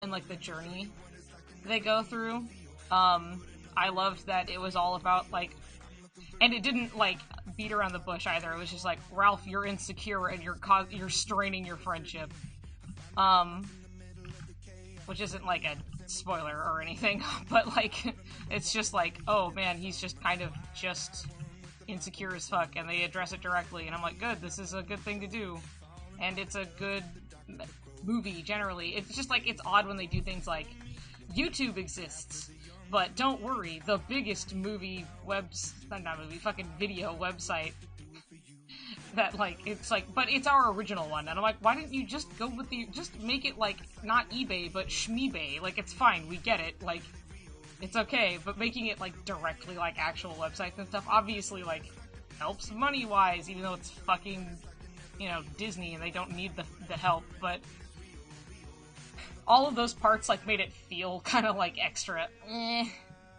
and like the journey they go through. I loved that it was all about like, and it didn't like beat around the bush either. It was just like, Ralph, you're insecure and you're straining your friendship. Um, which isn't like a spoiler or anything, but like it's just like, oh man, he's just kind of just insecure as fuck, and they address it directly, and I'm like, good, this is a good thing to do, and it's a good movie generally. It's just like it's odd when they do things like YouTube exists, but don't worry, the biggest movie not movie, fucking video website that like it's like, but it's our original one, and I'm like, why didn't you just go with just make it like not eBay but Shmeebay? Like it's fine, we get it, like it's okay, but making it like directly like actual websites and stuff obviously like helps money wise, even though it's fucking, you know, Disney and they don't need the help, but all of those parts like made it feel kind of like extra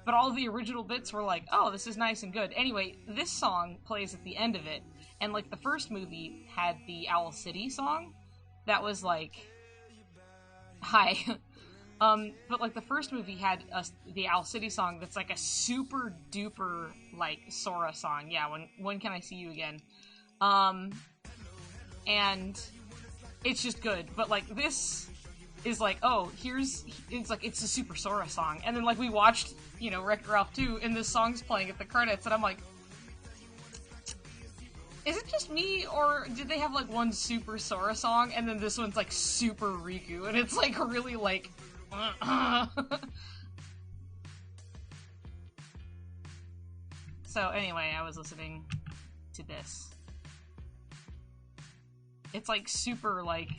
but all of the original bits were like, oh, this is nice and good. Anyway, this song plays at the end of it, and like the first movie had the Owl City song that was like, hi. But like the first movie had the Owl City song that's like a super duper like Sora song. Yeah, when can I see you again? And it's just good. But like this is like, oh, it's like it's a Super Sora song, and then like we watched, you know, Wreck-It Ralph 2, and this song's playing at the credits, and I'm like, is it just me, or did they have like one Super Sora song, and then this one's like Super Riku, and it's like really like. So anyway, I was listening to this. It's like super like,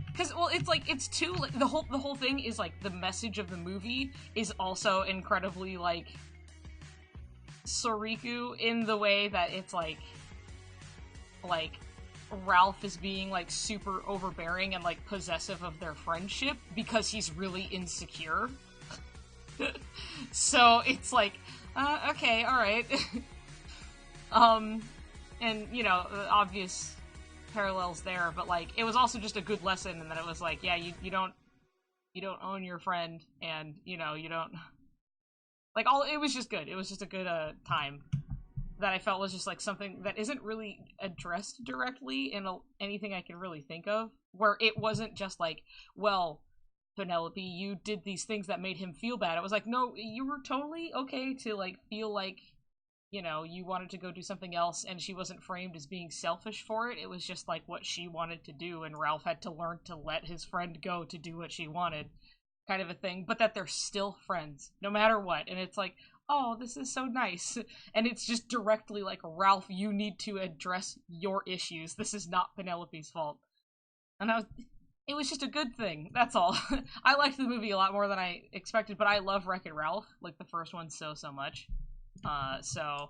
because well, it's like it's too like, the whole thing is like the message of the movie is also incredibly like Soriku in the way that it's like Ralph is being like super overbearing and like possessive of their friendship because he's really insecure. So it's like, okay, all right. um, and you know, obvious parallels there, but like it was also just a good lesson, and then it was like, yeah, you don't own your friend, and you know you don't like all. It was just good. It was just a good time that I felt was just like something that isn't really addressed directly in anything I can really think of, where it wasn't just like, well, Penelope, you did these things that made him feel bad. It was like, no, you were totally okay to like feel like, you know, you wanted to go do something else, and she wasn't framed as being selfish for it. It was just like what she wanted to do, and Ralph had to learn to let his friend go to do what she wanted, kind of a thing, but that they're still friends, no matter what. And it's like, oh, this is so nice. And it's just directly like, Ralph, you need to address your issues. This is not Penelope's fault. And it was just a good thing. That's all. I liked the movie a lot more than I expected, but I love Wreck-It Ralph, like the first one, so much. So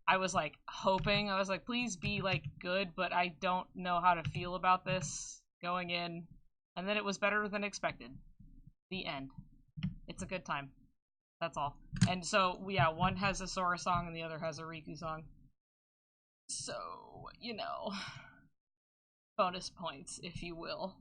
I was like hoping, I was like, please be like good, but I don't know how to feel about this going in. And then it was better than expected. The end. It's a good time. That's all. And so, yeah, one has a Sora song and the other has a Riku song. So, you know, bonus points, if you will.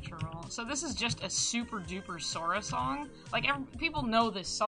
natural. So this is just a super duper Sora song. Like, people know this song.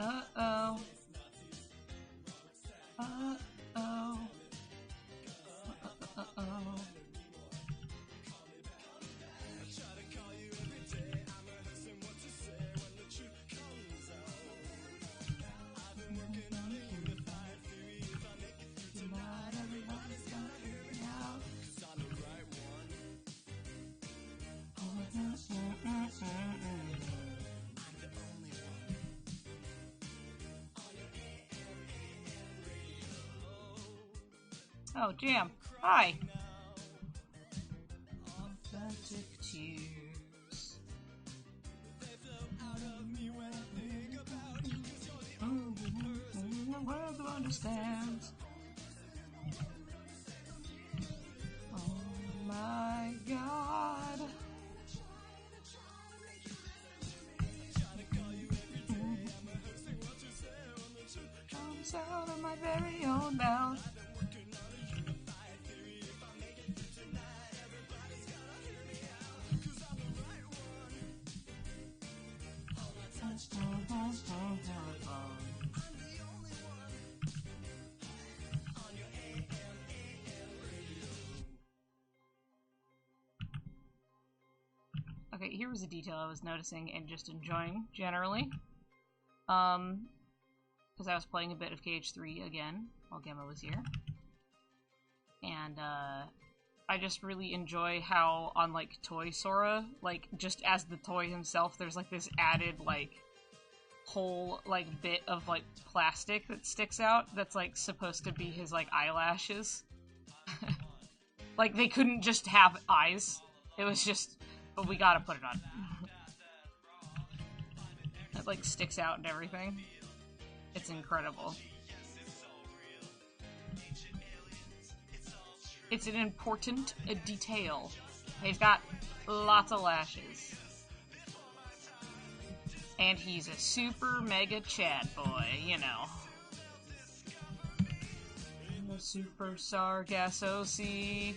Uh-oh. Uh-oh. Uh-oh. Oh, Jam. Hi. Authentic tears. The world understands. Oh my God. Comes out of my very own mouth. Okay, here was a detail I was noticing and just enjoying generally. Because I was playing a bit of KH3 again while Gemma was here. And, I just really enjoy how on, like, Toy Sora, like, just as the toy himself, there's, like, this added, like, whole, like, bit of, like, plastic that sticks out that's, like, supposed to be his, like, eyelashes. Like, they couldn't just have eyes. It was just, but we gotta put it on. It, like, sticks out and everything. It's incredible. It's an important detail. He's got lots of lashes. And he's a super mega Chad boy, you know. I'm a super Sargassosi.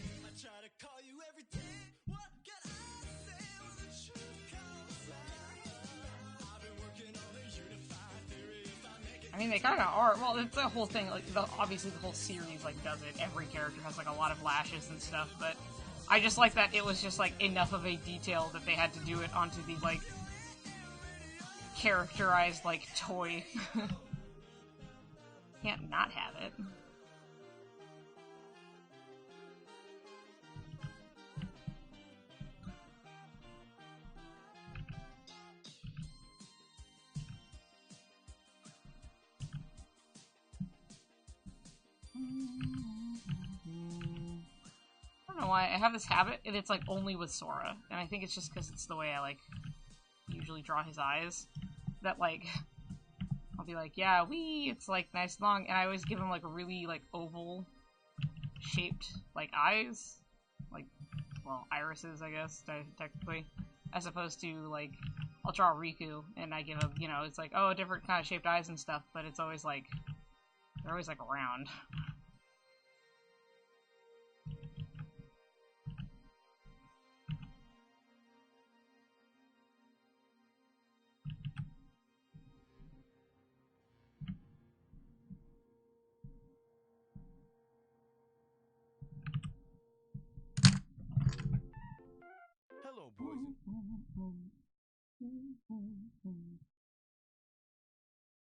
I mean, they kind of are. Well, it's the whole thing. Like, obviously, the whole series like does it. Every character has like a lot of lashes and stuff. But I just like that it was just like enough of a detail that they had to do it onto the like characterized like toy. Can't not have it. I don't know why I have this habit, and it's like only with Sora, and I think it's just because it's the way I like usually draw his eyes. That like I'll be like, yeah, it's like nice and long, and I always give him like a really like oval shaped like eyes, like well irises, I guess technically, as opposed to like I'll draw Riku and I give him it's like oh different kind of shaped eyes and stuff, but it's always like they're always like round. Hello, boys.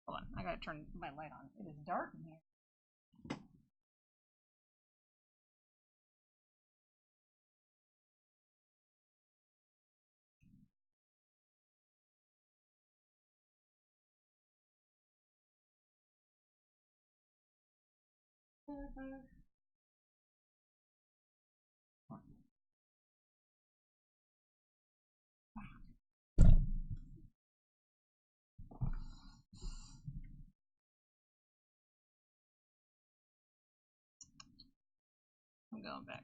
Hold on, I gotta turn my light on. It is dark in here. I'm going back.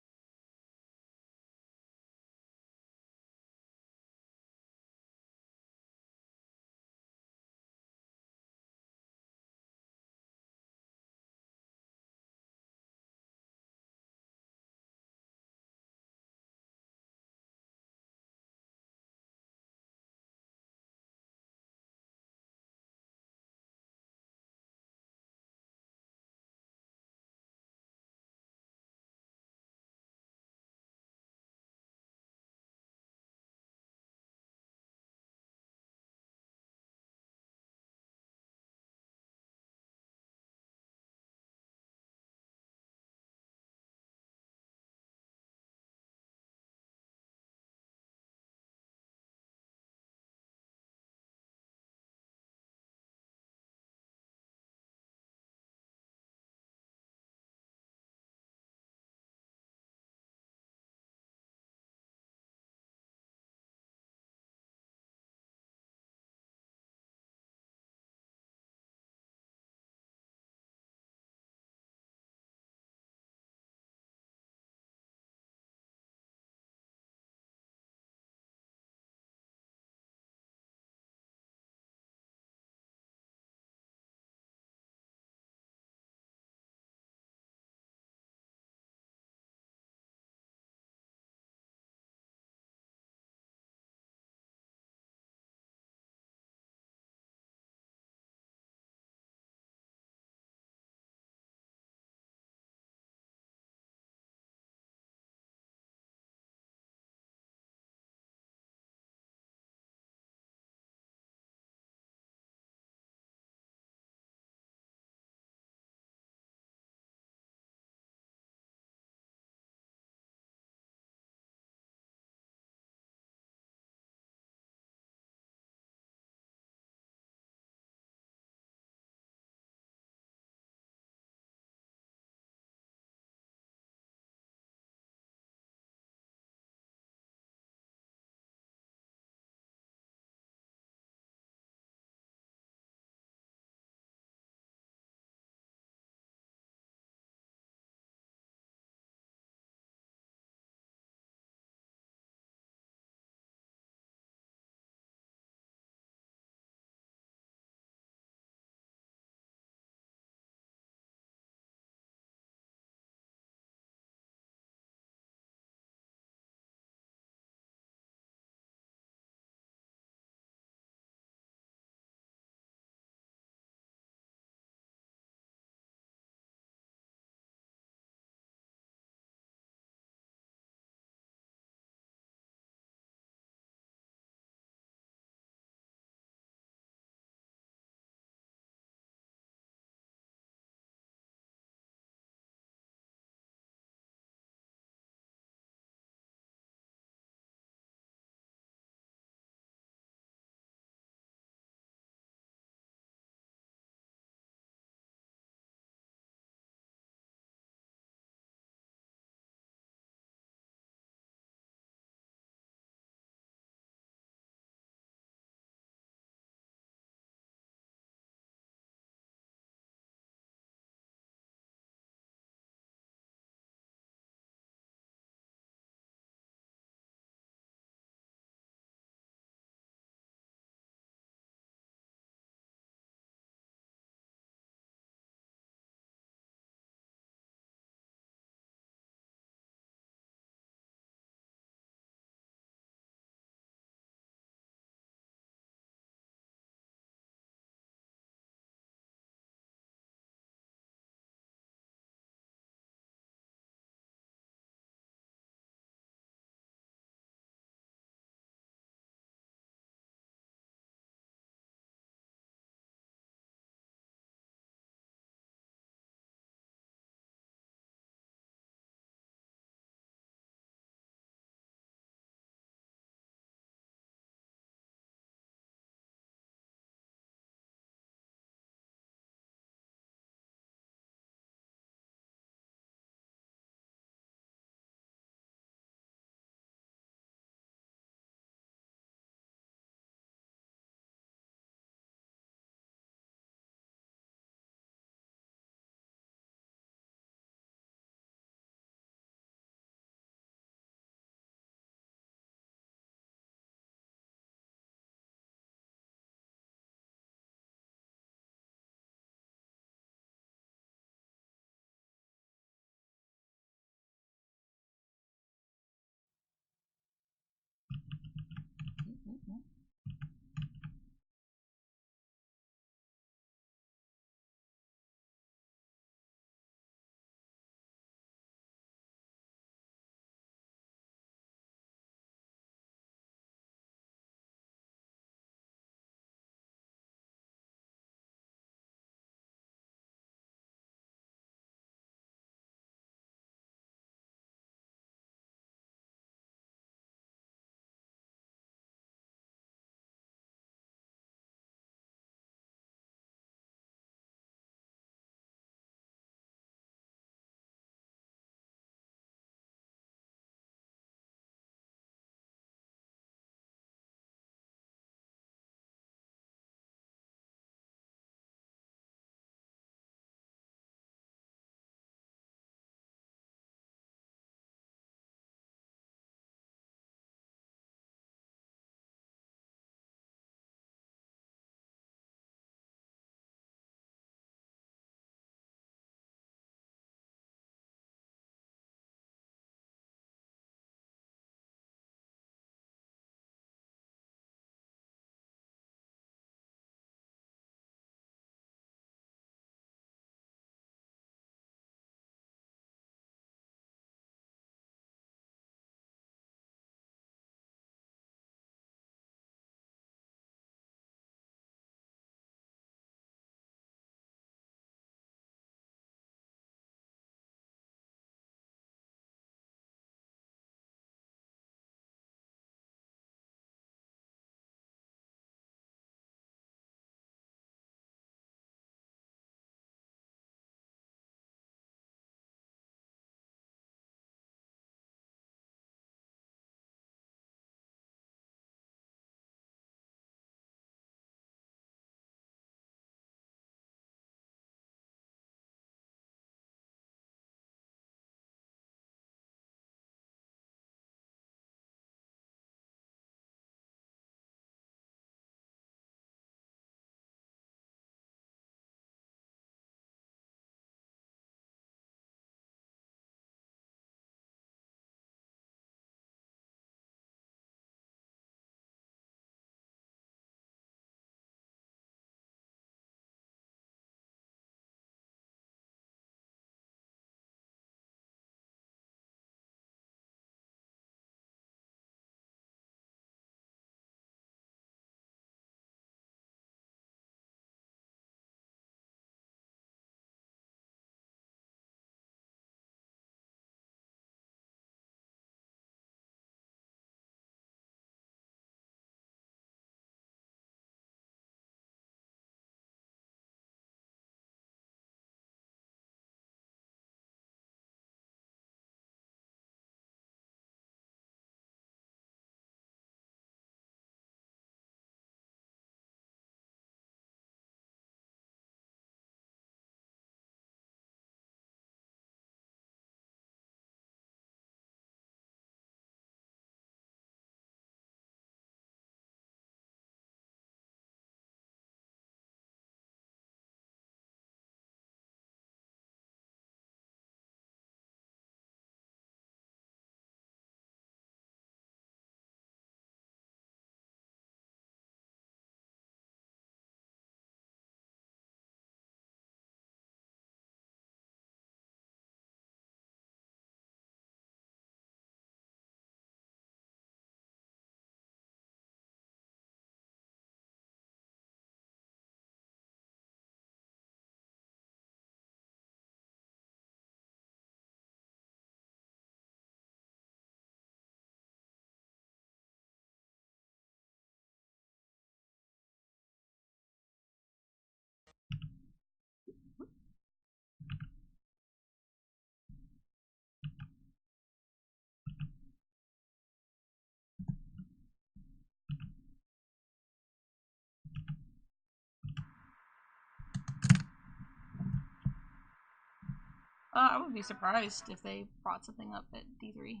I would be surprised if they brought something up at D3.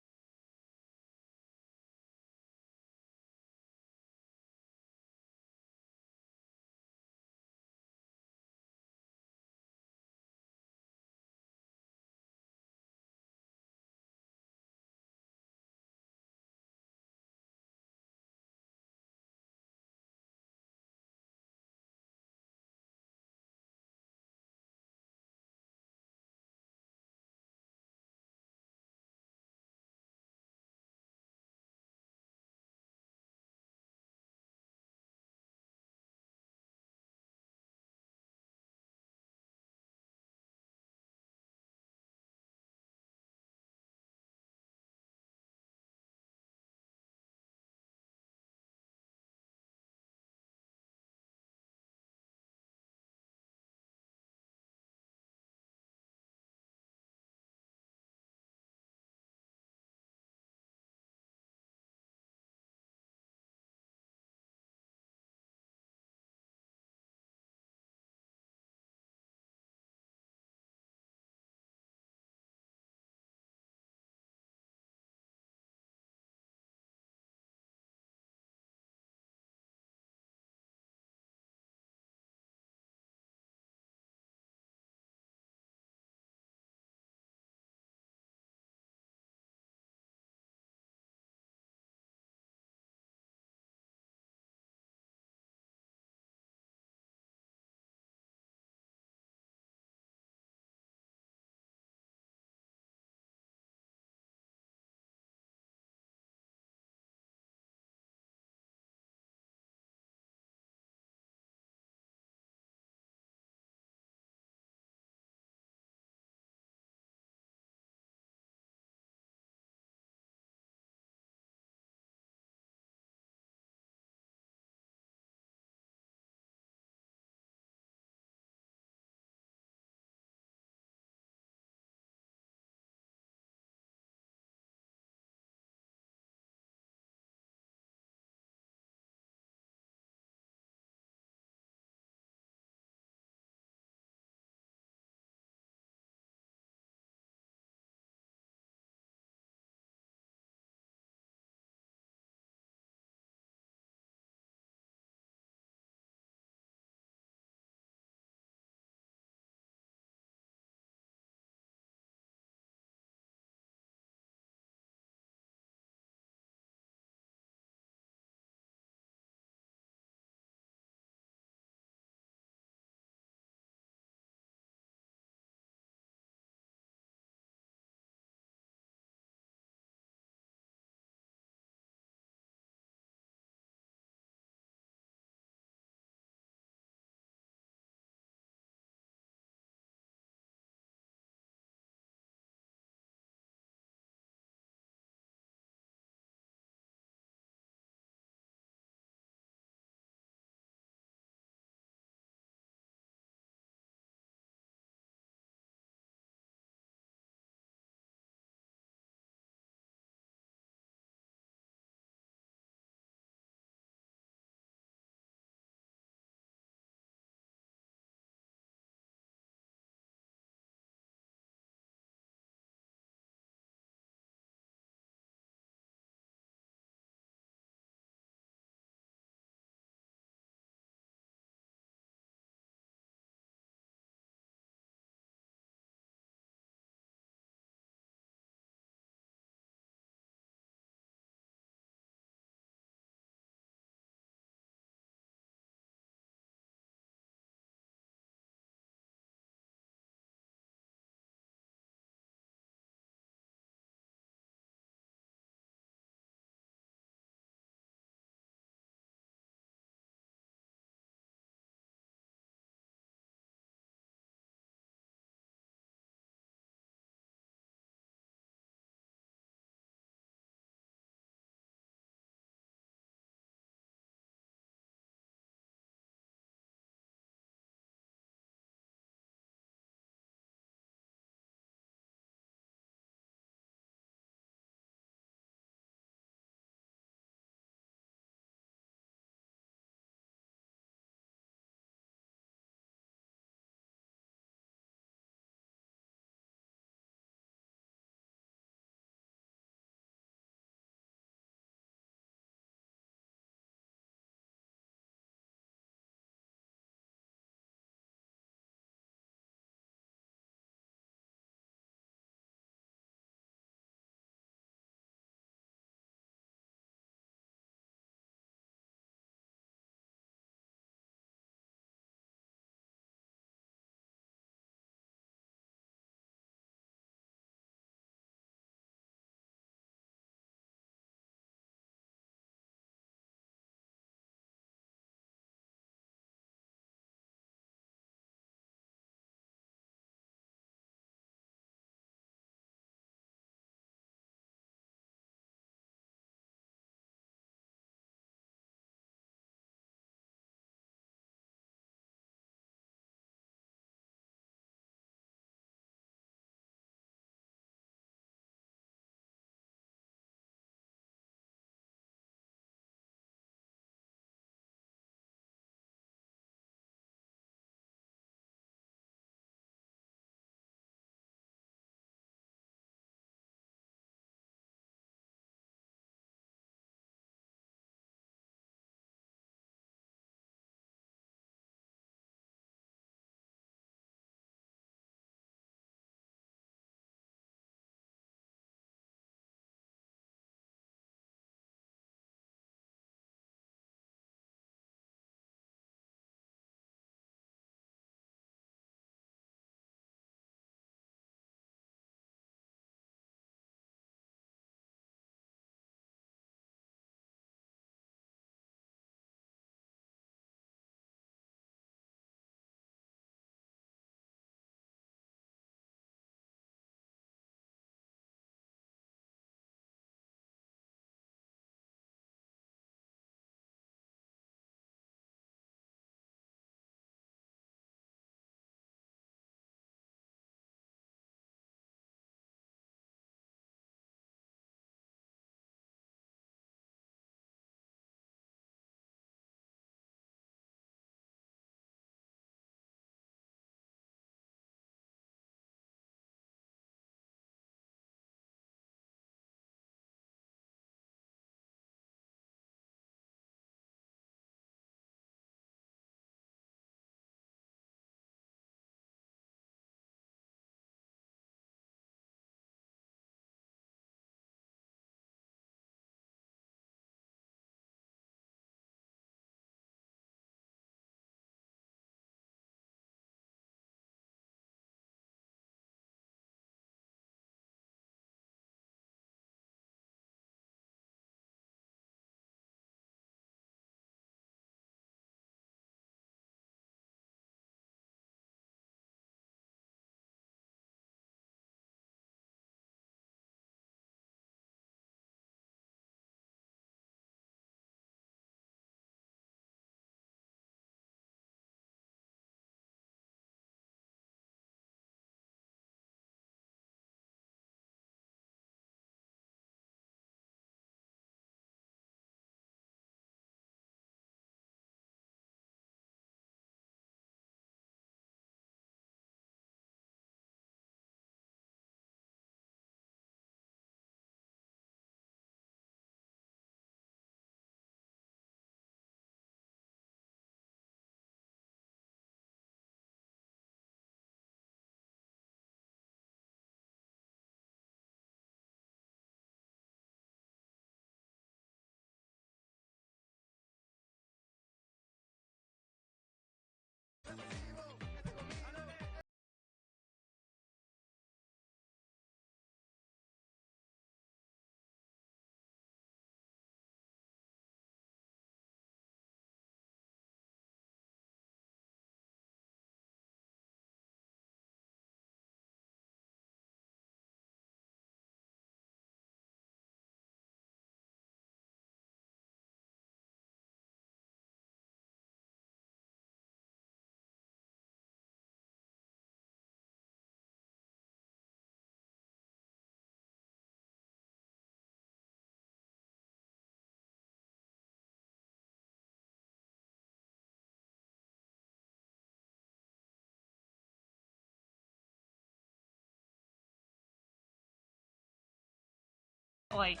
like,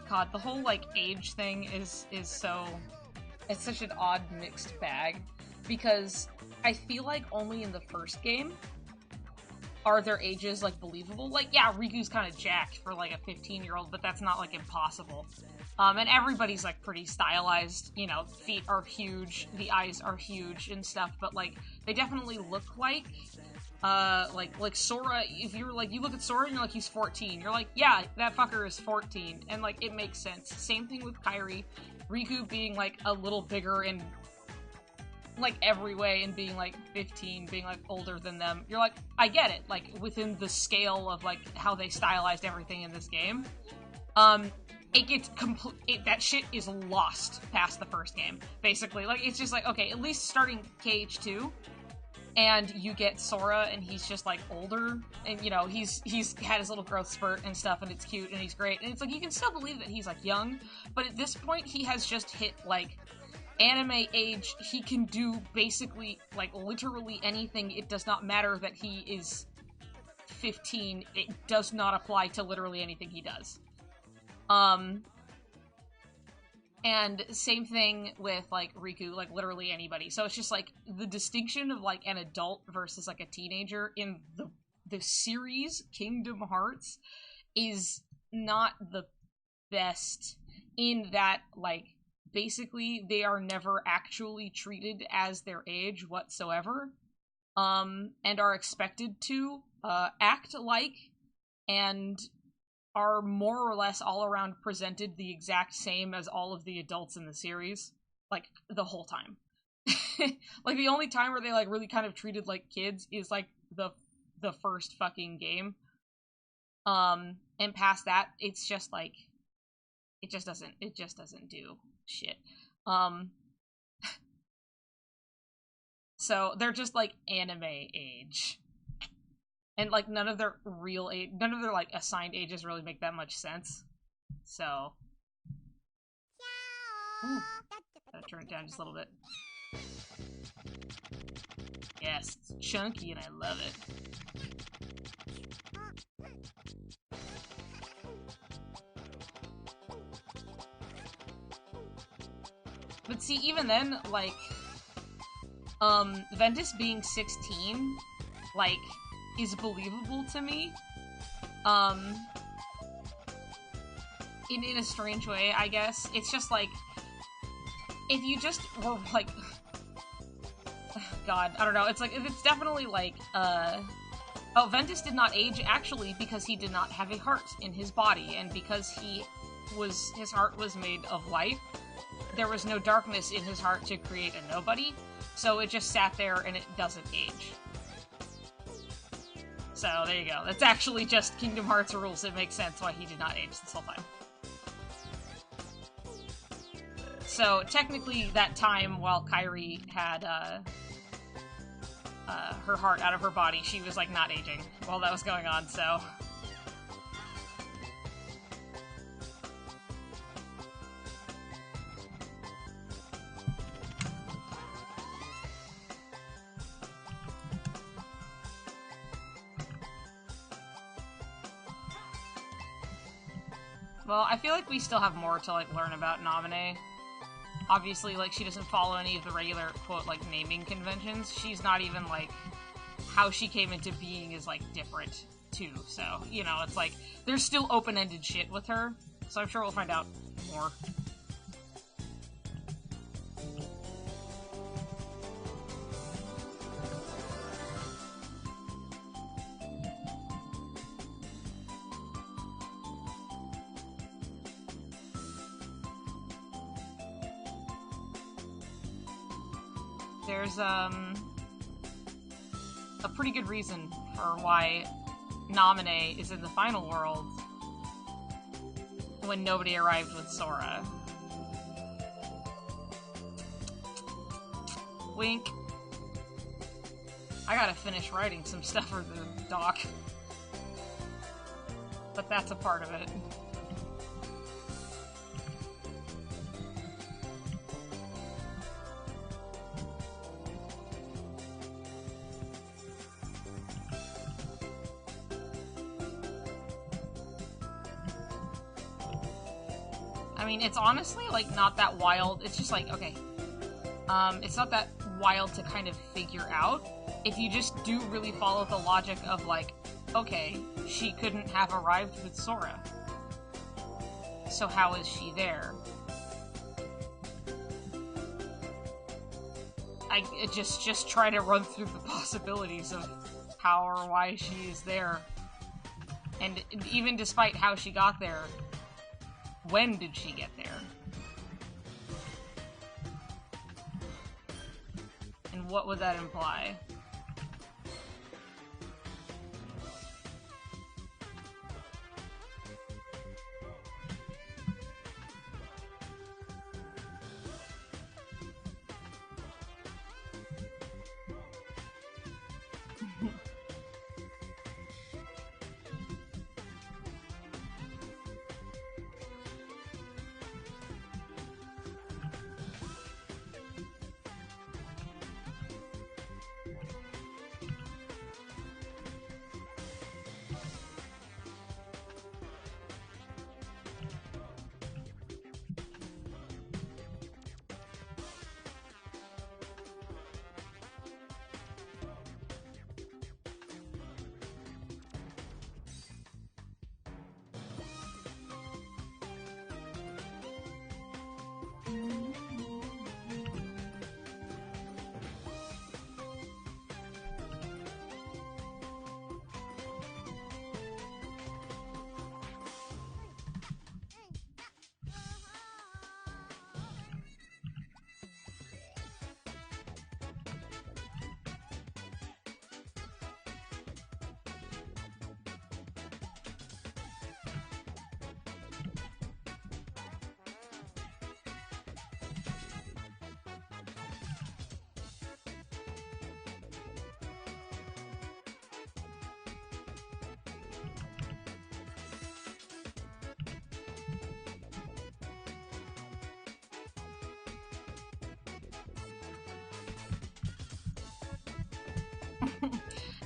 God, the whole, like, age thing is so... It's such an odd mixed bag, because I feel like only in the first game are their ages, like, believable. Like, yeah, Riku's kind of jacked for, like, a 15-year-old, but that's not, like, impossible. And everybody's, like, pretty stylized, you know, feet are huge, the eyes are huge and stuff, but, like, they definitely look like Sora. If you're, like, you look at Sora and you're like, he's 14, you're like, yeah, that fucker is 14, and, like, it makes sense. Same thing with Kairi. Riku being, like, a little bigger in, like, every way, and being, like, 15, being, like, older than them. You're like, I get it, like, within the scale of, like, how they stylized everything in this game. It gets that shit is lost past the first game, basically. Like, it's just like, okay, at least starting KH2, and you get Sora, and he's just, like, older, and, you know, he's had his little growth spurt and stuff, and it's cute, and he's great, and it's like, you can still believe that he's, like, young, but at this point, he has just hit, like, anime age. He can do basically, like, literally anything. It does not matter that he is 15. It does not apply to literally anything he does. And same thing with, like, Riku, like, literally anybody. So it's just, like, the distinction of, like, an adult versus, like, a teenager in the series Kingdom Hearts is not the best, in that, like, basically they are never actually treated as their age whatsoever, and are expected to act like, and are more or less all around presented the exact same as all of the adults in the series, like, the whole time. Like, the only time where they, like, really kind of treated like kids is, like, the first fucking game. And past that, it's just, like, it just doesn't do shit. So they're just, like, anime age. And, like, none of their real age, none of their, like, assigned ages really make that much sense. So. Ooh. Gotta turn it down just a little bit. Yes, it's chunky and I love it. But see, even then, like, Ventus being 16, like, is believable to me. In a strange way, I guess. It's just like, if you just were like, God, I don't know, it's like, it's definitely like, oh, Ventus did not age, actually, because he did not have a heart in his body, and because his heart was made of light, there was no darkness in his heart to create a nobody, so it just sat there and it doesn't age. So, there you go. That's actually just Kingdom Hearts rules. It makes sense why he did not age this whole time. So, technically, that time while Kairi had, her heart out of her body, she was, like, not aging while that was going on, so... Well, I feel like we still have more to, like, learn about Naminé. Obviously, like, she doesn't follow any of the regular, quote, like, naming conventions. She's not even, like, how she came into being is, like, different, too. So, you know, it's like, there's still open-ended shit with her. So I'm sure we'll find out more. There's, a pretty good reason for why Naminé is in the final world when nobody arrived with Sora. Wink. I gotta finish writing some stuff for the doc. But that's a part of it. mean, it's honestly, like, not that wild. It's just like, okay. It's not that wild to kind of figure out. If you just do really follow the logic of, like, okay, she couldn't have arrived with Sora. So how is she there? I just try to run through the possibilities of how or why she is there. And even despite how she got there, when did she get there? And what would that imply?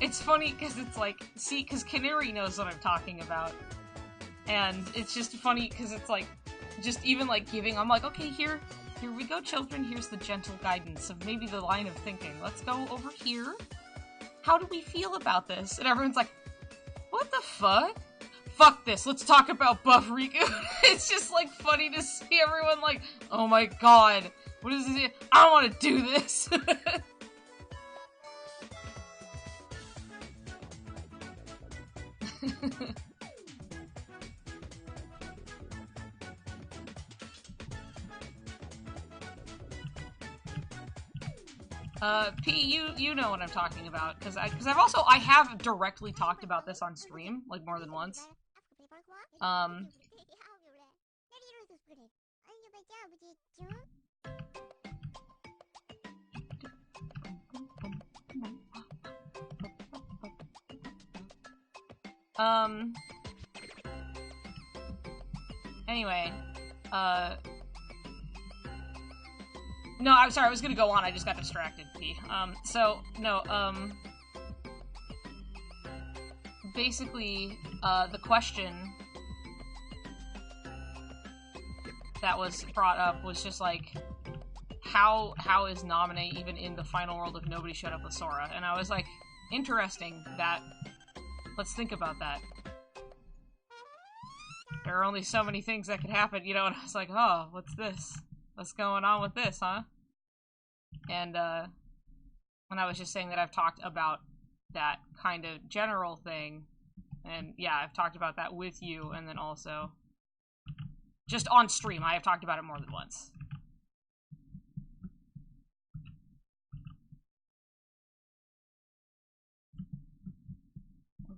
It's funny because it's like, see, because Canary knows what I'm talking about. And it's just funny because it's like, just even like giving, I'm like, okay, here we go, children. Here's the gentle guidance of maybe the line of thinking. Let's go over here. How do we feel about this? And everyone's like, what the fuck? Fuck this. Let's talk about Buff Riku. It's just like funny to see everyone like, oh my god, what is this? I don't want to do this. P, you know what I'm talking about, because I have directly talked about this on stream, like, more than once. Anyway, no, I'm sorry, I was gonna go on, I just got distracted, P. Basically, the question that was brought up was just like, how is Naminé even in the final world if nobody showed up with Sora? And I was like, interesting, let's think about that. There are only so many things that could happen, you know, and I was like, oh, what's this? What's going on with this, huh? And, when I was just saying that I've talked about that kind of general thing, and yeah, I've talked about that with you, and then also just on stream, I have talked about it more than once.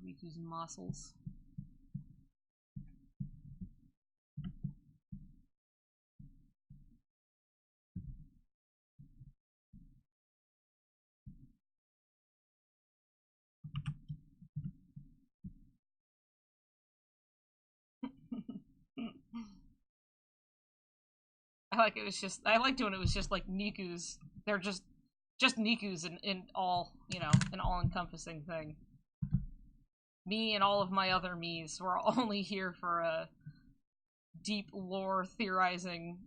Riku's muscles. I liked when it was just like Niku's. They're just Niku's in all, you know, an all-encompassing thing. Me and all of my other me's were only here for deep lore theorizing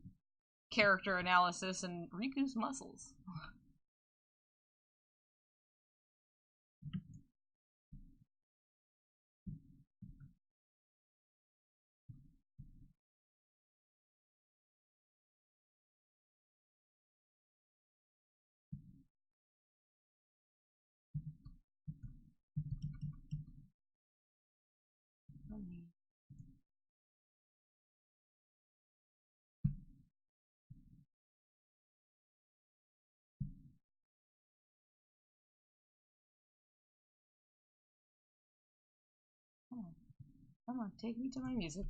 character analysis and Riku's muscles. Come on, take me to my music.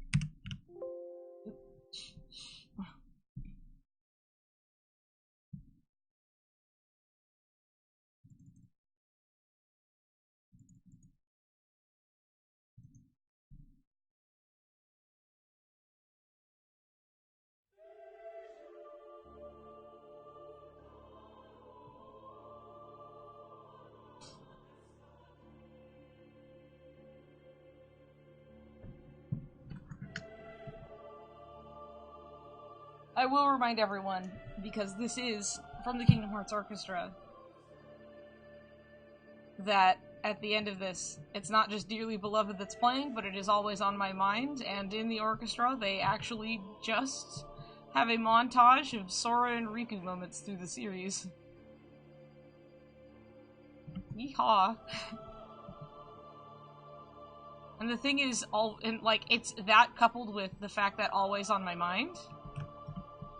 I will remind everyone, because this is from the Kingdom Hearts Orchestra, that at the end of this, it's not just Dearly Beloved that's playing, but it is Always on My Mind, and in the orchestra, they actually just have a montage of Sora and Riku moments through the series. Yeehaw. And the thing is, it's that coupled with the fact that Always on My Mind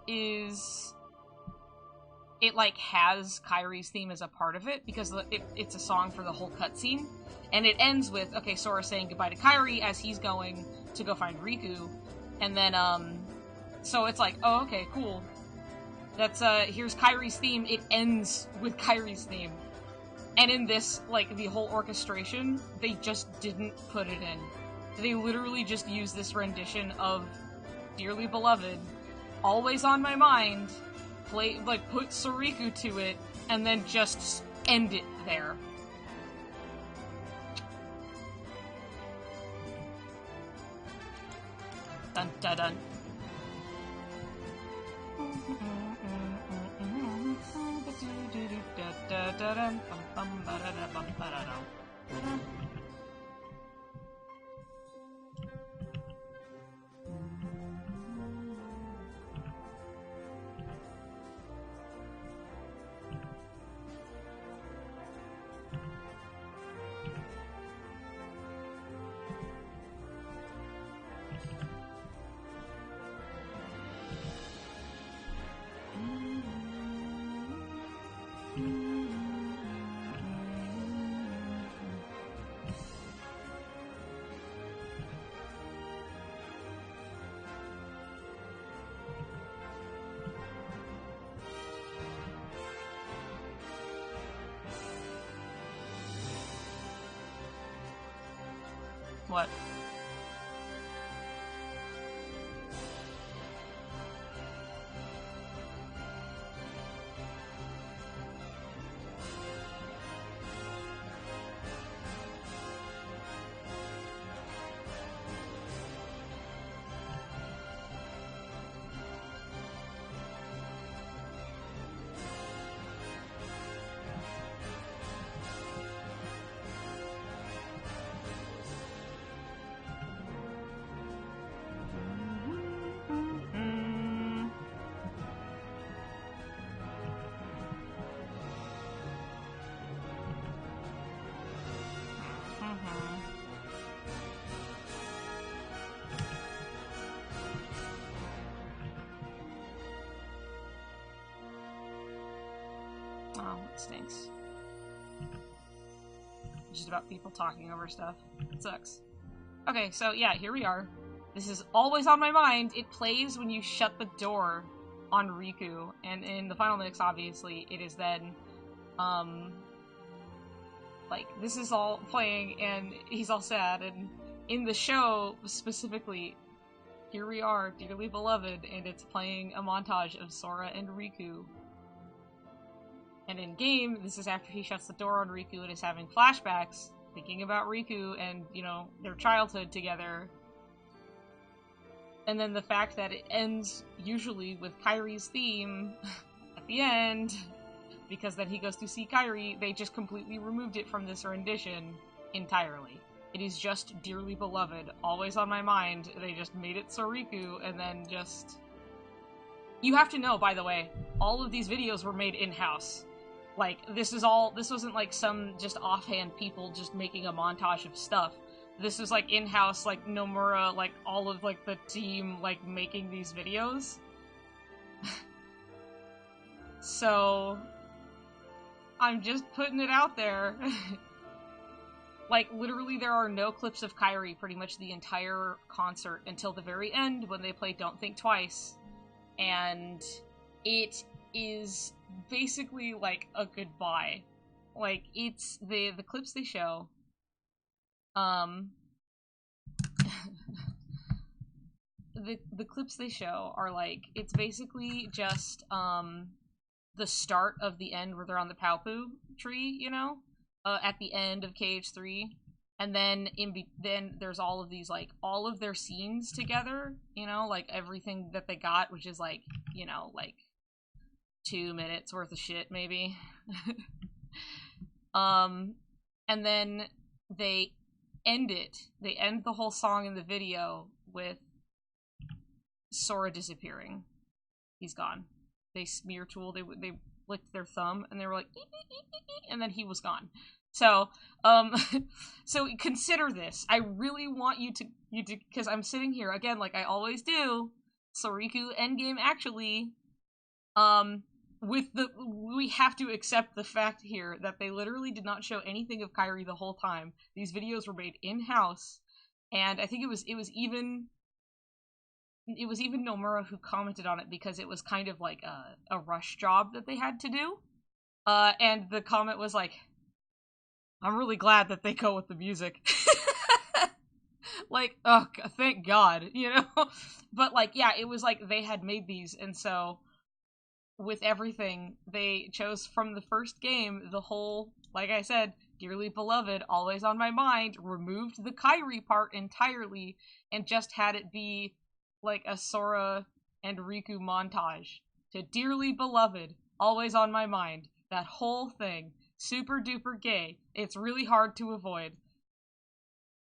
is... it, has Kairi's theme as a part of it, because it's a song for the whole cutscene, and it ends with, okay, Sora saying goodbye to Kairi as he's going to go find Riku, and then, so it's like, oh, okay, cool. That's, here's Kairi's theme, it ends with Kairi's theme. And in this, the whole orchestration, they just didn't put it in. They literally just used this rendition of Dearly Beloved, Always on My Mind, put Soriku to it, and then just end it there. Dun dun dun. What? Oh, it stinks. Just about people talking over stuff. It sucks. Okay, so yeah, here we are. This is Always on My Mind. It plays when you shut the door on Riku, and in the final mix, obviously, it is then, this is all playing, and he's all sad, and in the show, specifically, here we are, Dearly Beloved, and it's playing a montage of Sora and Riku. And in-game, this is after he shuts the door on Riku and is having flashbacks, thinking about Riku and, their childhood together. And then the fact that it ends usually with Kairi's theme at the end, because then he goes to see Kairi, they just completely removed it from this rendition entirely. It is just Dearly Beloved, always on my mind. They just made it Soriku, and then just... You have to know, by the way, all of these videos were made in-house. Like, this wasn't like some just offhand people just making a montage of stuff. This is like in-house, like Nomura, like all of like the team, like making these videos. So, I'm just putting it out there. Like, literally there are no clips of Kairi pretty much the entire concert until the very end when they play Don't Think Twice. And it is basically like a goodbye. Like, it's the clips they show. The clips they show are like, it's basically just the start of the end where they're on the Paupu tree, you know? At the end of KH3. And then then there's all of these, like, all of their scenes together, you know, like everything that they got, which is like, you know, like 2 minutes worth of shit, maybe. And then they end the whole song in the video with Sora disappearing. He's gone. They smear tool, they licked their thumb, and they were like, and then he was gone. So, so consider this. I really want you to, because I'm sitting here, again, like I always do, Soriku Endgame actually, we have to accept the fact here that they literally did not show anything of Kairi the whole time. These videos were made in-house, and I think it was even Nomura who commented on it because it was kind of like a rush job that they had to do. And the comment was like, I'm really glad that they go with the music. Like, oh, thank God, you know? But, like, yeah, it was like they had made these, and so with everything, they chose from the first game the whole, like I said, Dearly Beloved, Always on My Mind, removed the Kairi part entirely, and just had it be like a Sora and Riku montage to Dearly Beloved, Always on My Mind. That whole thing. Super duper gay. It's really hard to avoid.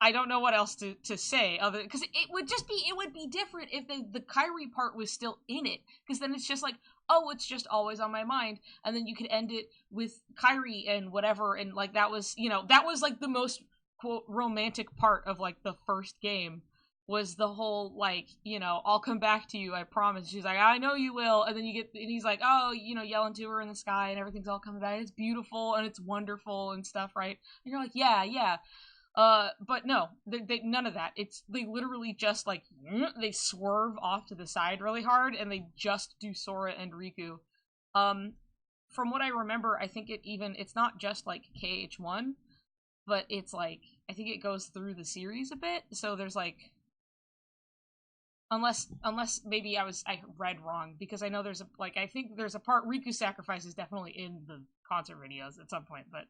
I don't know what else to say other, because it would be different if the Kairi part was still in it, because then it's just like, oh, it's just Always on My Mind, and then you could end it with Kairi and whatever, and like that was, you know, that was like the most quote romantic part of like the first game, was the whole, like, you know, I'll come back to you, I promise. She's like, I know you will. And then and he's like, oh, you know, yelling to her in the sky and everything's all coming back. It's beautiful and it's wonderful and stuff, right? And you're like, yeah. But no, they none of that. They literally just, like, they swerve off to the side really hard and they just do Sora and Riku. From what I remember, I think it's not just, like, KH1, but it's, like, I think it goes through the series a bit. So there's, like, Unless maybe I read wrong, because I know I think there's a part Riku sacrifice is definitely in the concert videos at some point, but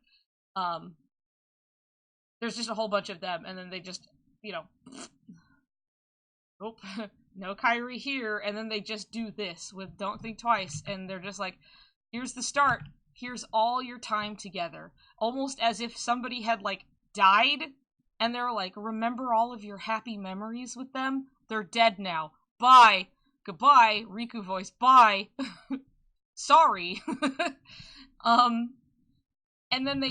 there's just a whole bunch of them, and then they just, you know, nope, no Kairi here, and then they just do this with Don't Think Twice, and they're just like, here's the start, here's all your time together, almost as if somebody had, like, died, and they're like, remember all of your happy memories with them? They're dead now. Bye. Goodbye. Riku voice. Bye. Sorry. And then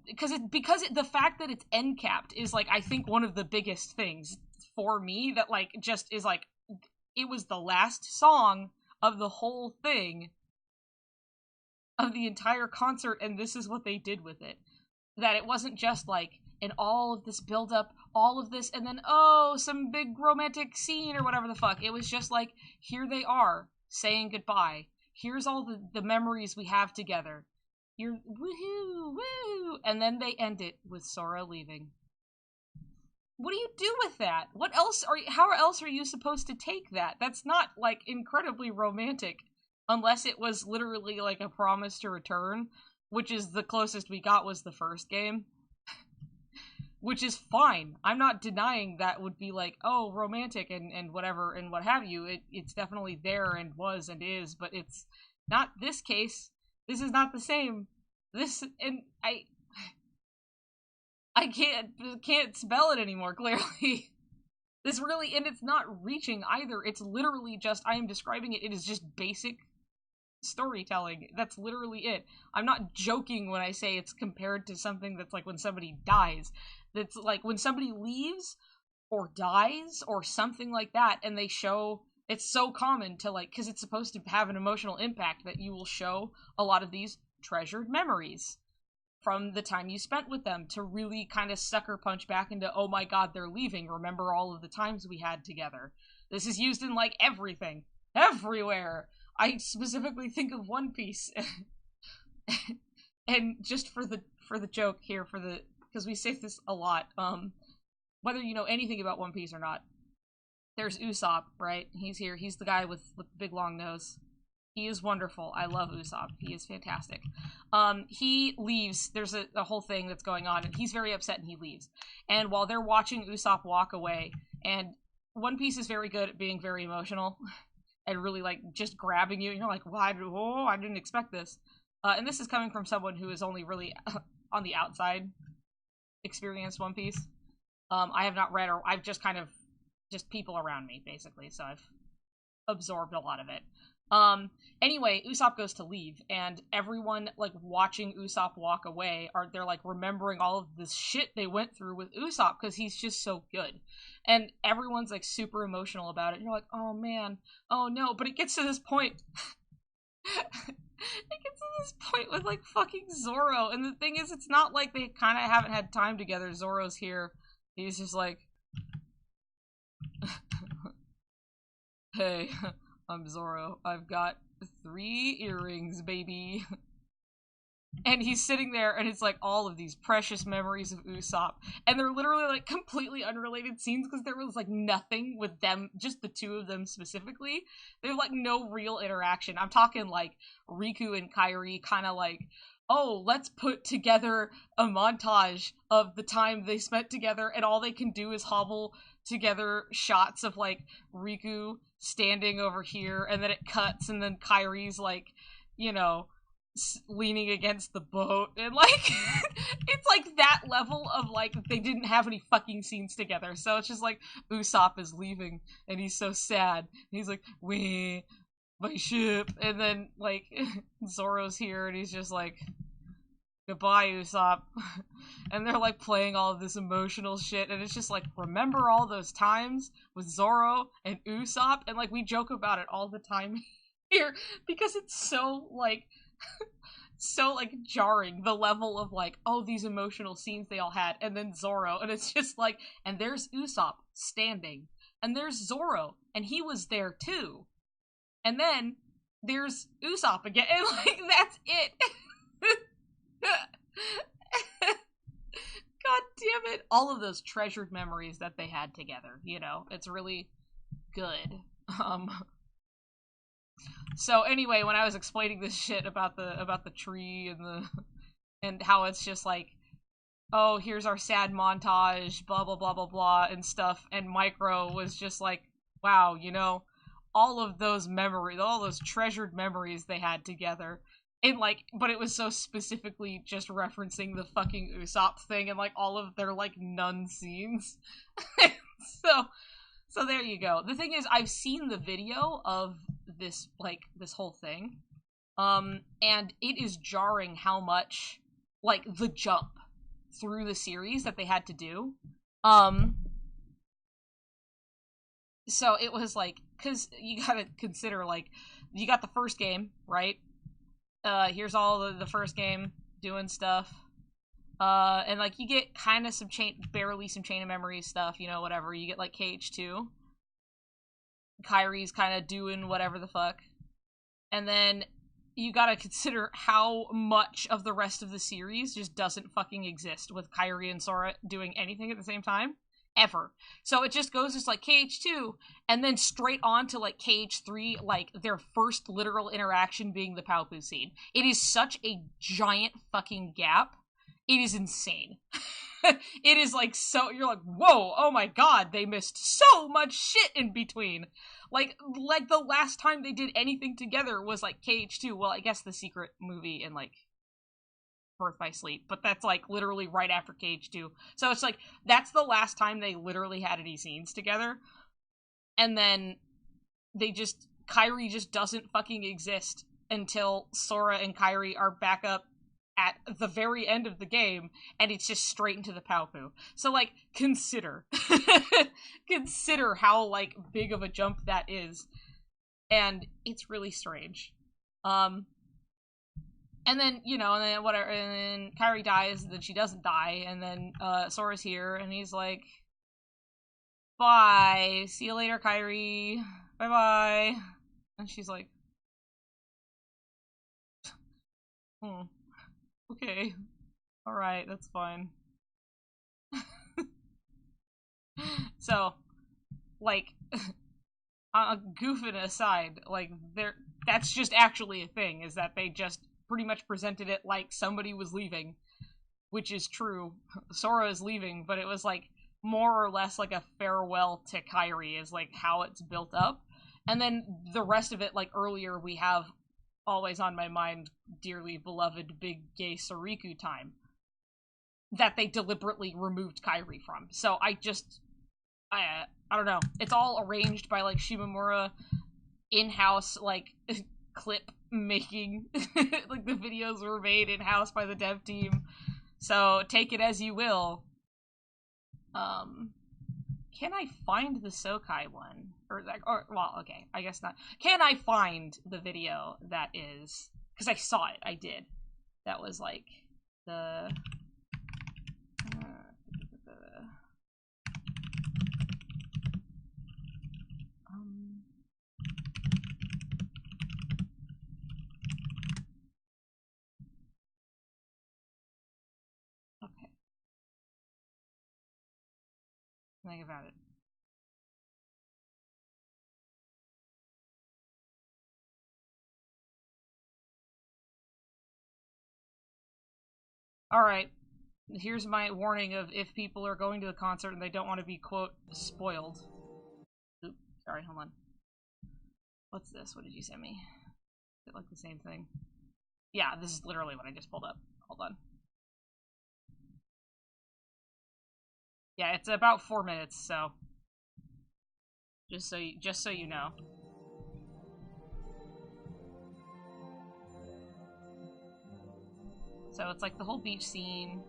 because the fact that it's end capped is, like, I think one of the biggest things for me that, like, just is like, it was the last song of the whole thing, of the entire concert, and this is what they did with it. That it wasn't just like, and all of this build up, all of this, and then, oh, some big romantic scene or whatever the fuck. It was just like, here they are, saying goodbye. Here's all the memories we have together. You're woohoo, woo! And then they end it with Sora leaving. What do you do with that? How else are you supposed to take that? That's not, like, incredibly romantic, unless it was literally, like, a promise to return, which is the closest we got was the first game. which is fine. I'm not denying that would be like, oh, romantic and whatever and what have you. It's definitely there and was and is, but it's not this case. This is not the same. This, and I can't spell it anymore, clearly. This really, and it's not reaching either. It's literally just, I am describing it, it is just basic storytelling. That's literally it. I'm not joking when I say it's compared to something that's like when somebody dies. That's like when somebody leaves or dies or something like that, and they show, it's so common to like, because it's supposed to have an emotional impact, that you will show a lot of these treasured memories from the time you spent with them to really kind of sucker punch back into, oh my god, they're leaving, remember all of the times we had together. This is used in like everything, everywhere. I specifically think of One Piece. And just for the joke here, because we say this a lot, whether you know anything about One Piece or not, there's Usopp, right? He's here, he's the guy with the big long nose. He is wonderful. I love Usopp. He is fantastic. He leaves. There's a whole thing that's going on, and he's very upset, and he leaves. And while they're watching Usopp walk away, and One Piece is very good at being very emotional, and really, like, just grabbing you, and you're like, whoa, I didn't expect this. And this is coming from someone who is only really, on the outside, experienced One Piece. I have not read, or I've just kind of, just people around me, basically, so I've absorbed a lot of it. Anyway, Usopp goes to leave, and everyone, like, watching Usopp walk away, they're, like, remembering all of this shit they went through with Usopp, because he's just so good. And everyone's, like, super emotional about it, and you're like, oh man, oh no, but it gets to this point, with, like, fucking Zoro, and the thing is, it's not like they kind of haven't had time together. Zoro's here, he's just like, hey, I'm Zoro. I've got 3 earrings, baby. And he's sitting there, and it's like all of these precious memories of Usopp. And they're literally like completely unrelated scenes because there was like nothing with them, just the two of them specifically. There's like no real interaction. I'm talking like Riku and Kairi kind of like, oh, let's put together a montage of the time they spent together, and all they can do is hobble together shots of like Riku standing over here, and then it cuts, and then Kairi's like, you know, leaning against the boat, and like it's like that level of like they didn't have any fucking scenes together. So it's just like Usopp is leaving, and he's so sad. He's like, wee, my ship, and then like Zoro's here, and he's just like, goodbye, Usopp. And they're like playing all of this emotional shit, and it's just like, remember all those times with Zoro and Usopp? And like we joke about it all the time here because it's so like so like jarring, the level of like, oh, these emotional scenes they all had, and then Zoro, and it's just like, and there's Usopp standing, and there's Zoro, and he was there too, and then there's Usopp again, and like that's it. God damn it. All of those treasured memories that they had together, you know, it's really good. So anyway, when I was explaining this shit about the tree and how it's just like, oh, here's our sad montage, blah blah blah blah blah and stuff, and Micro was just like, wow, you know, all of those memories, all those treasured memories they had together. And like, but it was so specifically just referencing the fucking Usopp thing and like all of their like nun scenes. So there you go. The thing is, I've seen the video of this, like, this whole thing, and it is jarring how much, like, the jump through the series that they had to do. So it was like, cause you gotta consider, like, you got the first game, right? Here's all the first game doing stuff. And like you get kind of barely some Chain of Memories stuff, you know, whatever. You get like KH2. Kairi's kind of doing whatever the fuck. And then you gotta consider how much of the rest of the series just doesn't fucking exist with Kairi and Sora doing anything at the same time. Ever. So it just goes just like KH2, and then straight on to like KH3, like their first literal interaction being the Paopu scene. It is such a giant fucking gap. It is insane. It is like so, you're like, whoa, oh my god, they missed so much shit in between. Like the last time they did anything together was like KH2. Well, I guess the secret movie and like Birth by Sleep, but that's like literally right after KH2. So it's like that's the last time they literally had any scenes together. And then Kairi just doesn't fucking exist until Sora and Kairi are back up at the very end of the game, and it's just straight into the Paopu. So, like, consider. Consider how, like, big of a jump that is. And it's really strange. And then, and then whatever, and then Kairi dies, and then she doesn't die, and then, Sora's here, and he's like, bye, see you later, Kairi, bye-bye. And she's like, okay, alright, that's fine. So, like, goofing aside, like, that's just actually a thing, is that they just pretty much presented it like somebody was leaving, which is true. Sora is leaving, but it was, like, more or less like a farewell to Kairi is, like, how it's built up. And then the rest of it, like, earlier we have always on my mind, dearly beloved big gay Sariku time that they deliberately removed Kairi from. So I don't know. It's all arranged by, like, Shimamura in-house, like, clip making. Like, the videos were made in-house by the dev team. So take it as you will. Can I find the Sokai one? Well, okay, I guess not. Can I find the video that is... Because I saw it, I did. That was, like, the... Okay. Think about it. Alright, here's my warning of if people are going to the concert and they don't want to be, quote, spoiled. Oops, sorry, hold on. What's this? What did you send me? Is it like the same thing? Yeah, this is literally what I just pulled up. Hold on. Yeah, it's about 4 minutes, so... Just so you know. So it's like the whole beach scene.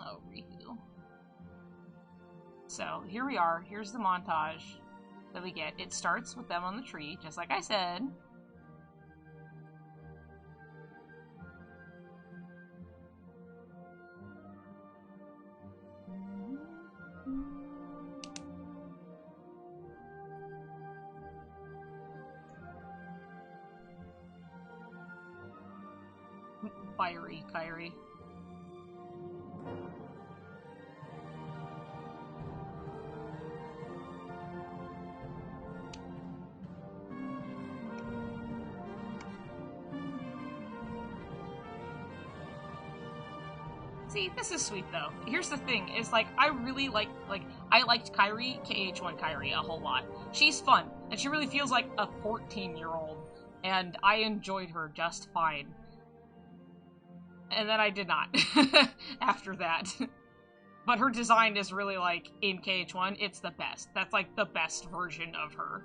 Oh, Riku. So, here we are. Here's the montage that we get. It starts with them on the tree, just like I said. Fiery Kairi. See, this is sweet though. Here's the thing, is like, I really I liked Kairi, KH1 Kairi, a whole lot. She's fun, and she really feels like a 14-year-old, and I enjoyed her just fine. And then I did not, after that. But her design is really, like, in KH1, it's the best. That's, like, the best version of her.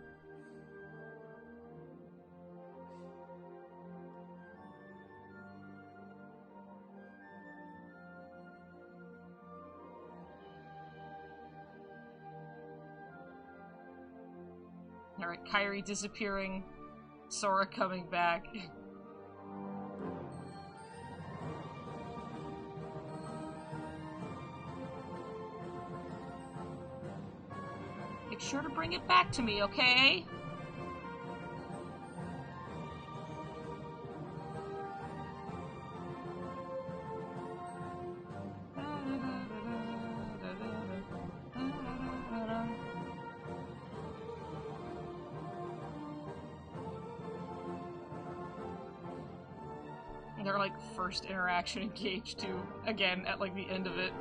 Alright, Kairi disappearing, Sora coming back. Make sure to bring it back to me, okay? Their, like, first interaction engaged, too. Again, at, like, the end of it.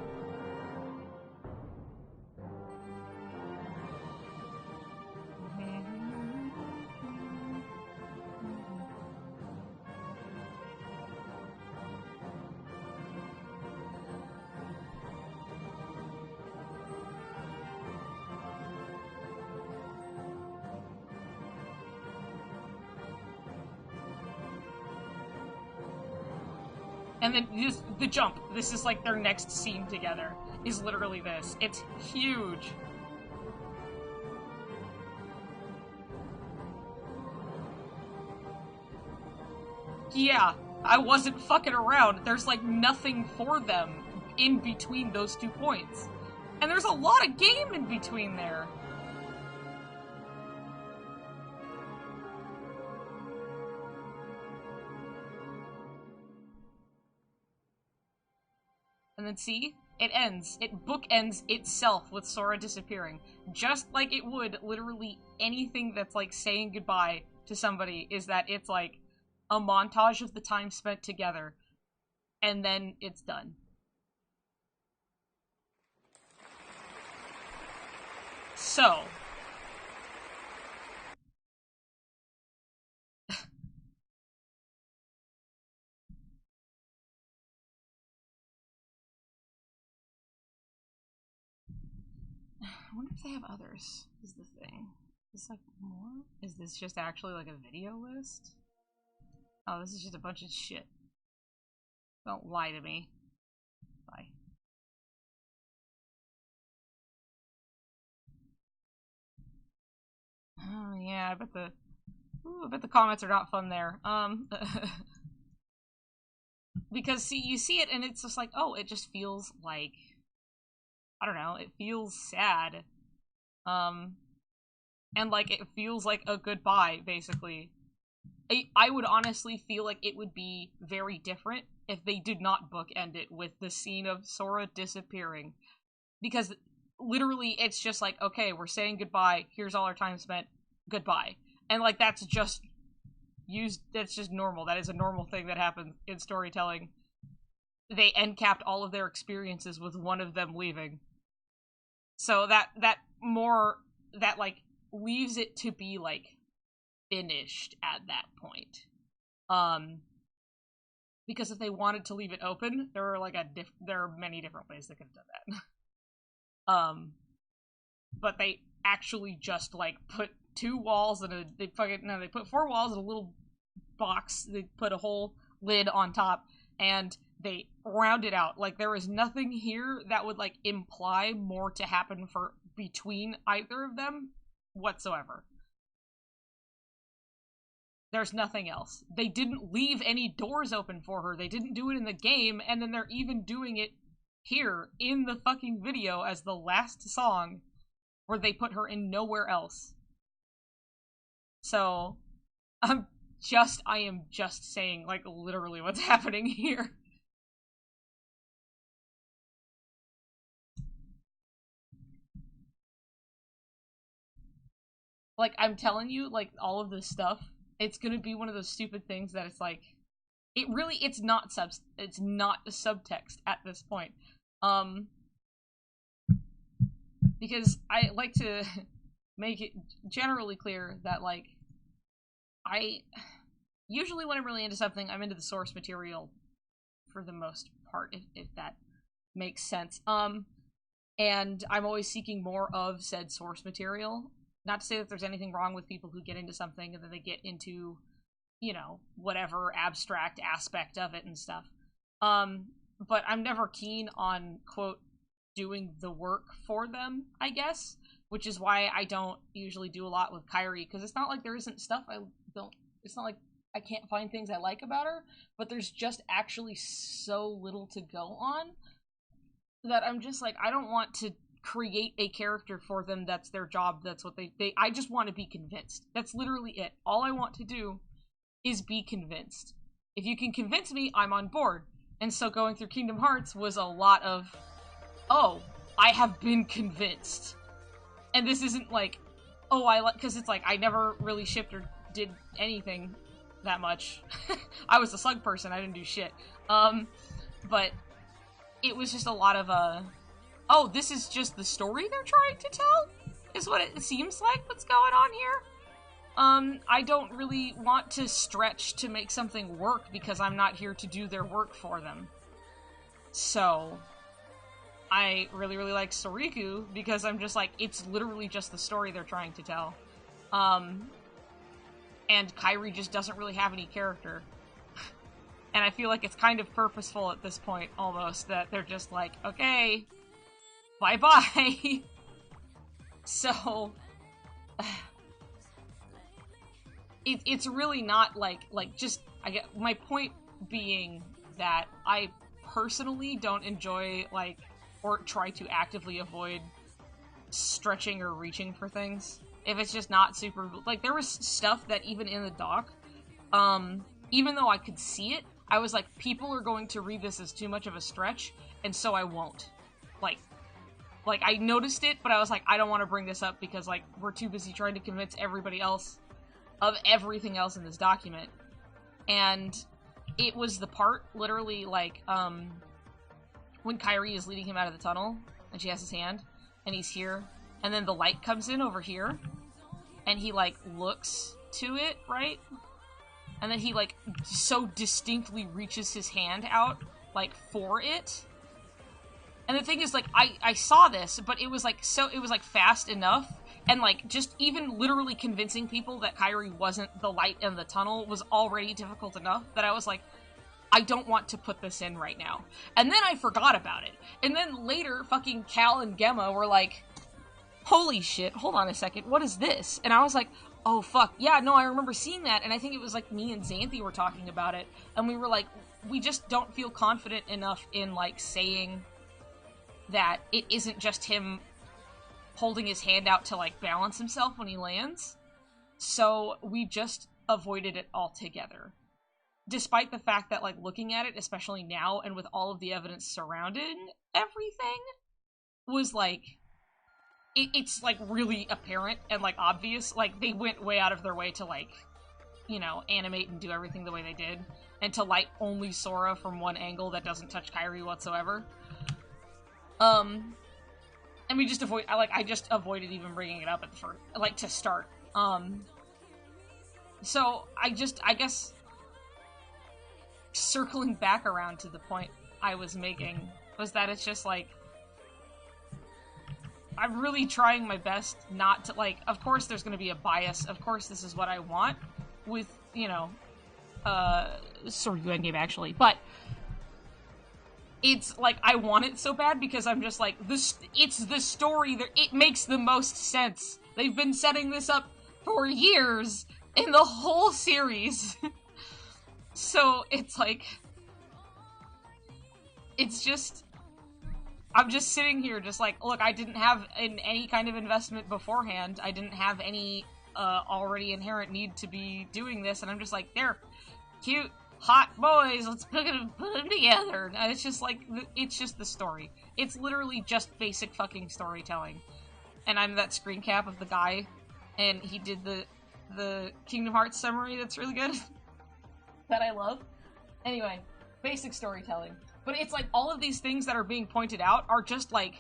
And then just the jump. This is like their next scene together. Is literally this. It's huge. Yeah, I wasn't fucking around. There's like nothing for them in between those 2 points. And there's a lot of game in between there. And then see? It ends. It bookends itself with Sora disappearing. Just like it would literally anything that's like saying goodbye to somebody, is that it's like a montage of the time spent together. And then it's done. So. I wonder if they have others, is the thing. Is this like more? Is this just actually like a video list? Oh, this is just a bunch of shit. Don't lie to me. Bye. Oh yeah, I bet the comments are not fun there. Because see, you see it and it's just like, oh, it just feels like, I don't know, it feels sad. And like it feels like a goodbye, basically. I would honestly feel like it would be very different if they did not bookend it with the scene of Sora disappearing. Because literally it's just like, okay, we're saying goodbye, here's all our time spent, goodbye. And like that's just that's just normal. That is a normal thing that happens in storytelling. They end capped all of their experiences with one of them leaving. So that like leaves it to be like finished at that point. Because if they wanted to leave it open, there are like there are many different ways they could have done that. But they actually just like put 2 walls and they put 4 walls in a little box. They put a whole lid on top and they round it out. Like there is nothing here that would like imply more to happen for between either of them whatsoever. There's nothing else. They didn't leave any doors open for her. They didn't do it in the game, and then they're even doing it here in the fucking video as the last song, where they put her in nowhere else. So, I am just saying, like, literally what's happening here. Like, I'm telling you, like, all of this stuff, it's gonna be one of those stupid things that it's like, it's not subtext at this point. Because I like to make it generally clear that, like, usually when I'm really into something, I'm into the source material for the most part, if that makes sense. And I'm always seeking more of said source material. Not to say that there's anything wrong with people who get into something and then they get into, you know, whatever abstract aspect of it and stuff. But I'm never keen on, quote, doing the work for them, I guess. Which is why I don't usually do a lot with Kairi, because it's not like there isn't stuff it's not like I can't find things I like about her, but there's just actually so little to go on that I'm just like, I don't want to create a character for them that's their job, that's what I just want to be convinced. That's literally it. All I want to do is be convinced. If you can convince me, I'm on board. And so going through Kingdom Hearts was a lot of, oh, I have been convinced. And this isn't like, oh, because it's like, I never really shipped or did anything that much. I was a slug person, I didn't do shit. But it was just a lot of, oh, this is just the story they're trying to tell? Is what it seems like what's going on here? I don't really want to stretch to make something work because I'm not here to do their work for them. So, I really, really like Soriku because I'm just like, it's literally just the story they're trying to tell. And Kairi just doesn't really have any character. And I feel like it's kind of purposeful at this point, almost, that they're just like, okay, bye-bye. So, it's really not like just, I get, my point being that I personally don't enjoy, like, or try to actively avoid stretching or reaching for things. If it's just not super, like, there was stuff that even in the doc, even though I could see it, I was like, people are going to read this as too much of a stretch, and so I won't. Like, I noticed it, but I was like, I don't want to bring this up because, like, we're too busy trying to convince everybody else of everything else in this document. And it was the part, literally, like, when Kairi is leading him out of the tunnel, and she has his hand, and he's here, and then the light comes in over here, and he, like, looks to it, right? And then he, like, so distinctly reaches his hand out, like, for it. And the thing is, like, I saw this, but it was, like, it was, like, fast enough, and, like, just even literally convincing people that Kairi wasn't the light in the tunnel was already difficult enough that I was like, I don't want to put this in right now. And then I forgot about it. And then later, fucking Cal and Gemma were like, holy shit, hold on a second, what is this? And I was like, oh fuck, yeah, no, I remember seeing that, and I think it was, like, me and Xanthi were talking about it, and we were like, we just don't feel confident enough in, like, saying that it isn't just him holding his hand out to, like, balance himself when he lands. So we just avoided it altogether. Despite the fact that, like, looking at it, especially now, and with all of the evidence surrounding everything, was, like, it's, like, really apparent and, like, obvious. Like, they went way out of their way to, like, you know, animate and do everything the way they did, and to light only Sora from one angle that doesn't touch Kairi whatsoever. And we just I just avoided even bringing it up at the first, like, to start. So, I guess, circling back around to the point I was making, was that it's just, like, I'm really trying my best not to, like, of course there's gonna be a bias, of course this is what I want, with, you know, sort of endgame, actually, but it's, like, I want it so bad because I'm just like, it's the story that it makes the most sense. They've been setting this up for years in the whole series. So, it's like, it's just, I'm just sitting here just like, look, I didn't have any kind of investment beforehand. I didn't have any already inherent need to be doing this, and I'm just like, they're cute, hot boys, let's put them together. And it's just like, it's just the story. It's literally just basic fucking storytelling. And I'm that screen cap of the guy, and he did the Kingdom Hearts summary that's really good. That I love. Anyway, basic storytelling. But it's like, all of these things that are being pointed out are just, like,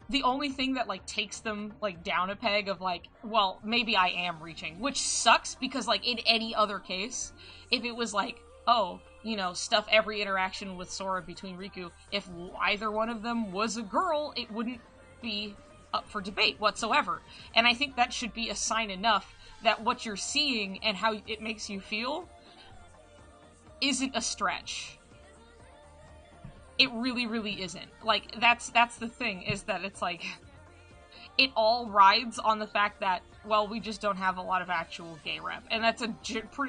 the only thing that, like, takes them, like, down a peg of, like, well, maybe I am reaching. Which sucks, because, like, in any other case, if it was, like, oh, you know, stuff every interaction with Sora between Riku, if either one of them was a girl, it wouldn't be up for debate whatsoever. And I think that should be a sign enough that what you're seeing and how it makes you feel isn't a stretch. It really, really isn't. Like, that's the thing, is that it's like, it all rides on the fact that, well, we just don't have a lot of actual gay rep. And that's a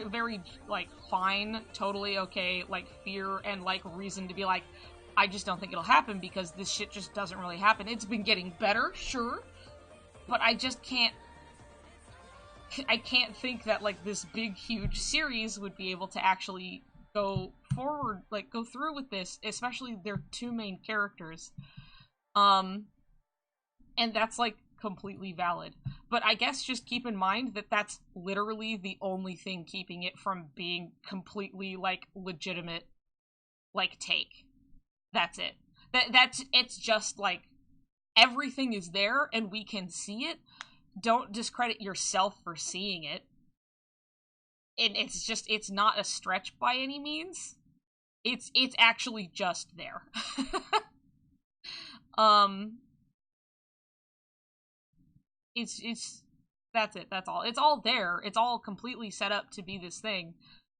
very, like, fine, totally okay, like, fear and, like, reason to be like, I just don't think it'll happen because this shit just doesn't really happen. It's been getting better, sure, but I just can't. I can't think that like this big, huge series would be able to actually go forward, like go through with this, especially their two main characters. Um, and that's like completely valid. But I guess just keep in mind that that's literally the only thing keeping it from being completely like legitimate, like take. That's it. That's it's just like everything is there and we can see it. Don't discredit yourself for seeing it. And it's just it's not a stretch by any means. It's actually just there. um it's that's it. That's all. It's all there. It's all completely set up to be this thing.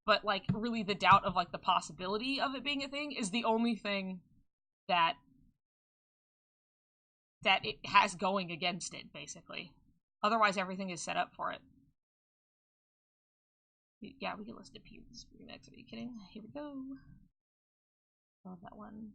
But like really the doubt of like the possibility of it being a thing is the only thing that it has going against it, basically. Otherwise, everything is set up for it. Yeah, we can listen to Pew's remix. Are you kidding? Here we go. Love that one.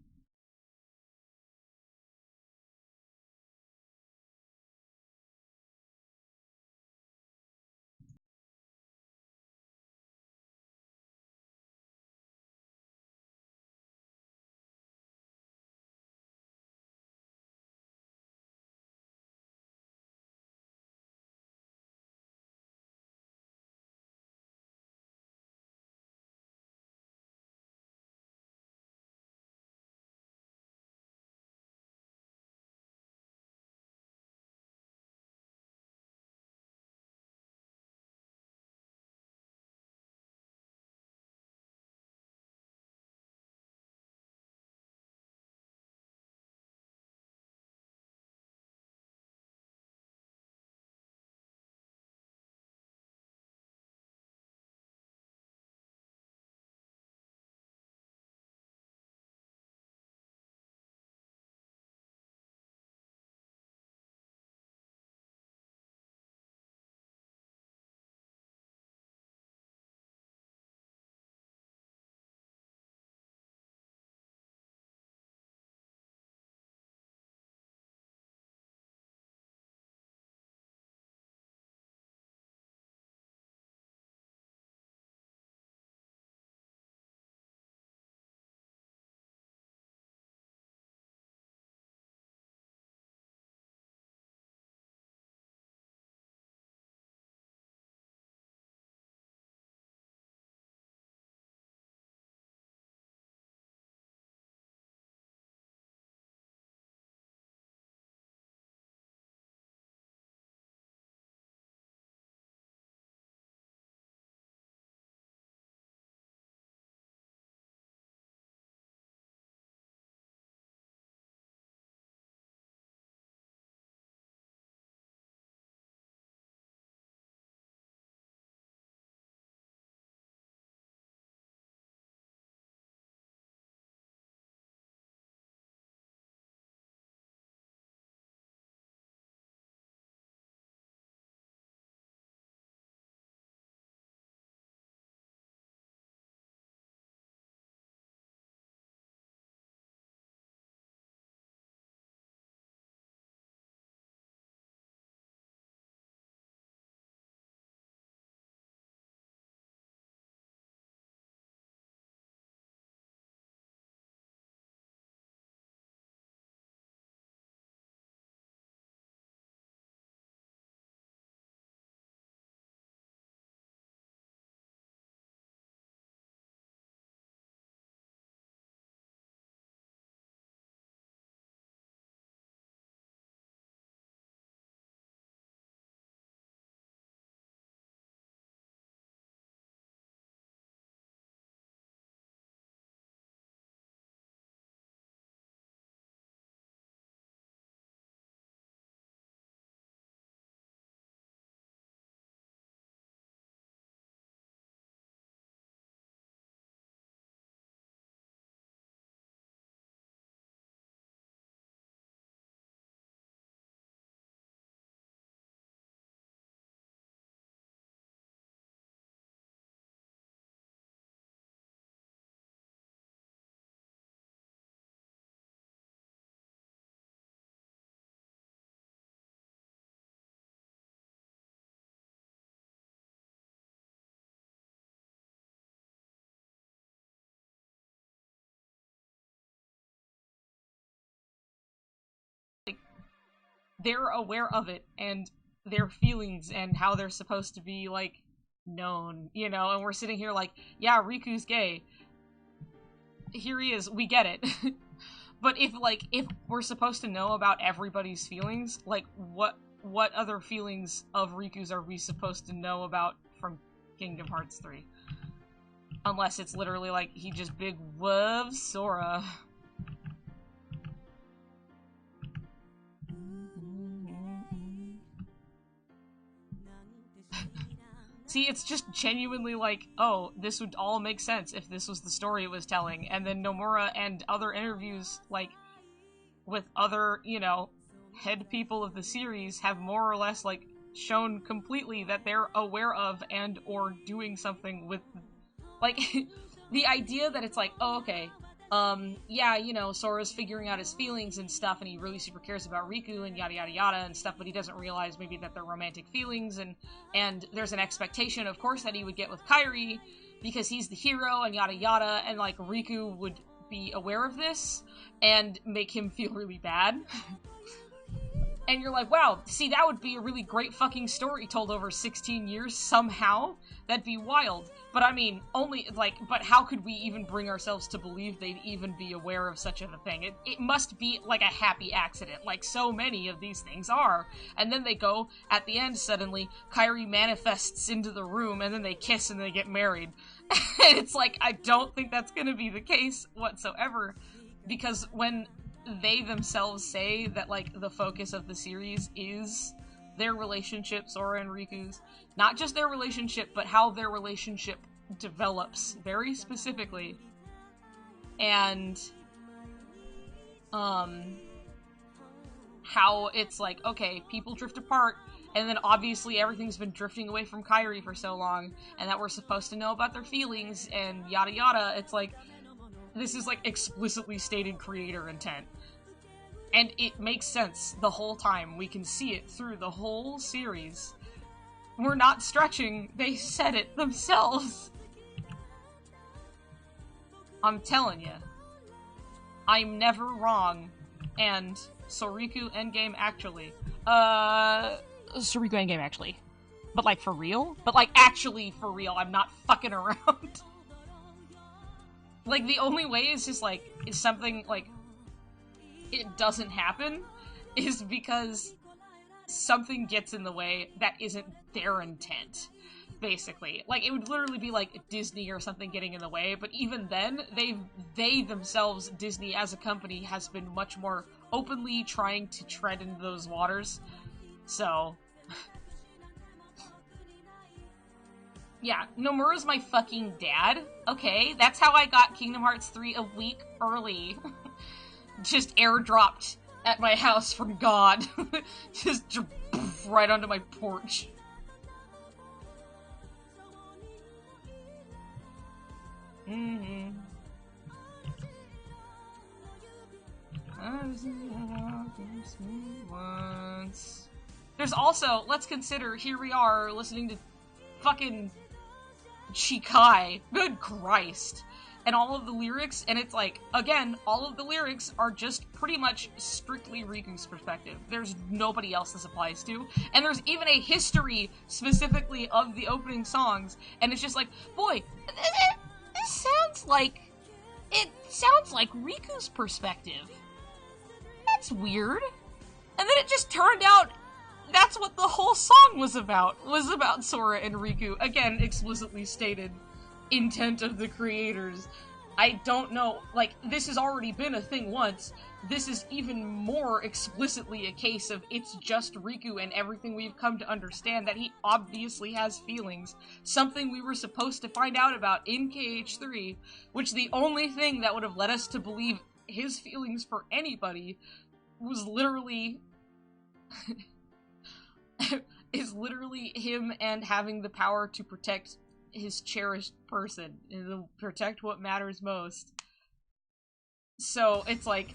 they're aware of it and their feelings and how they're supposed to be, like, known, you know, and we're sitting here like, yeah, Riku's gay. Here he is, we get it. But if we're supposed to know about everybody's feelings, like, what other feelings of Riku's are we supposed to know about from Kingdom Hearts 3? Unless it's literally like, he just big loves Sora. See, it's just genuinely like, oh, this would all make sense if this was the story it was telling. And then Nomura and other interviews, like, with other, you know, head people of the series have more or less, like, shown completely that they're aware of and or doing something with, like, the idea that it's like, oh, okay, yeah, you know, Sora's figuring out his feelings and stuff, and he really super cares about Riku and yada yada yada and stuff, but he doesn't realize maybe that they're romantic feelings, and there's an expectation, of course, that he would get with Kairi, because he's the hero, and yada yada, and, like, Riku would be aware of this, and make him feel really bad. And you're like, wow, see, that would be a really great fucking story told over 16 years somehow. That'd be wild. But I mean, only, like, but how could we even bring ourselves to believe they'd even be aware of such a thing? It must be, like, a happy accident, like so many of these things are. And then they go, at the end, suddenly, Kairi manifests into the room, and then they kiss and they get married. And it's like, I don't think that's gonna be the case whatsoever. Because when they themselves say that, like, the focus of the series is their relationship, Sora and Riku's, not just their relationship, but how their relationship develops very specifically. And, how it's like, okay, people drift apart, and then obviously everything's been drifting away from Kairi for so long, and that we're supposed to know about their feelings, and yada yada. It's like, this is, like, explicitly stated creator intent. And it makes sense the whole time. We can see it through the whole series. We're not stretching. They said it themselves. I'm telling you. I'm never wrong. And Soriku Endgame actually. Soriku Endgame actually. But, like, for real? But, like, actually for real. I'm not fucking around. Like, the only way is just, like, is something, like, it doesn't happen, is because something gets in the way that isn't their intent, basically. Like, it would literally be, like, Disney or something getting in the way, but even then, they themselves, Disney as a company, has been much more openly trying to tread into those waters, so... Yeah, Nomura's my fucking dad, okay? That's how I got Kingdom Hearts 3 a week early. Just airdropped at my house from God. Just right onto my porch. Mm-hmm. Once. There's also, let's consider, here we are listening to fucking Chikai. Good Christ. And all of the lyrics, and it's like, again, all of the lyrics are just pretty much strictly Riku's perspective. There's nobody else this applies to. And there's even a history specifically of the opening songs, and it's just like, boy, this sounds like, it sounds like Riku's perspective. That's weird. And then it just turned out that's what the whole song was about Sora and Riku. Again, explicitly stated intent of the creators. I don't know, like, this has already been a thing once. This is even more explicitly a case of it's just Riku and everything we've come to understand, that he obviously has feelings. Something we were supposed to find out about in KH3, which the only thing that would have led us to believe his feelings for anybody was literally... is literally him and having the power to protect his cherished person, and to protect what matters most. So, it's like,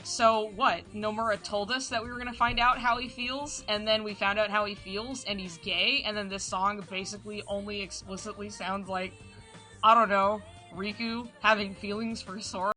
so what? Nomura told us that we were gonna find out how he feels, and then we found out how he feels, and he's gay, and then this song basically only explicitly sounds like, I don't know, Riku having feelings for Sora?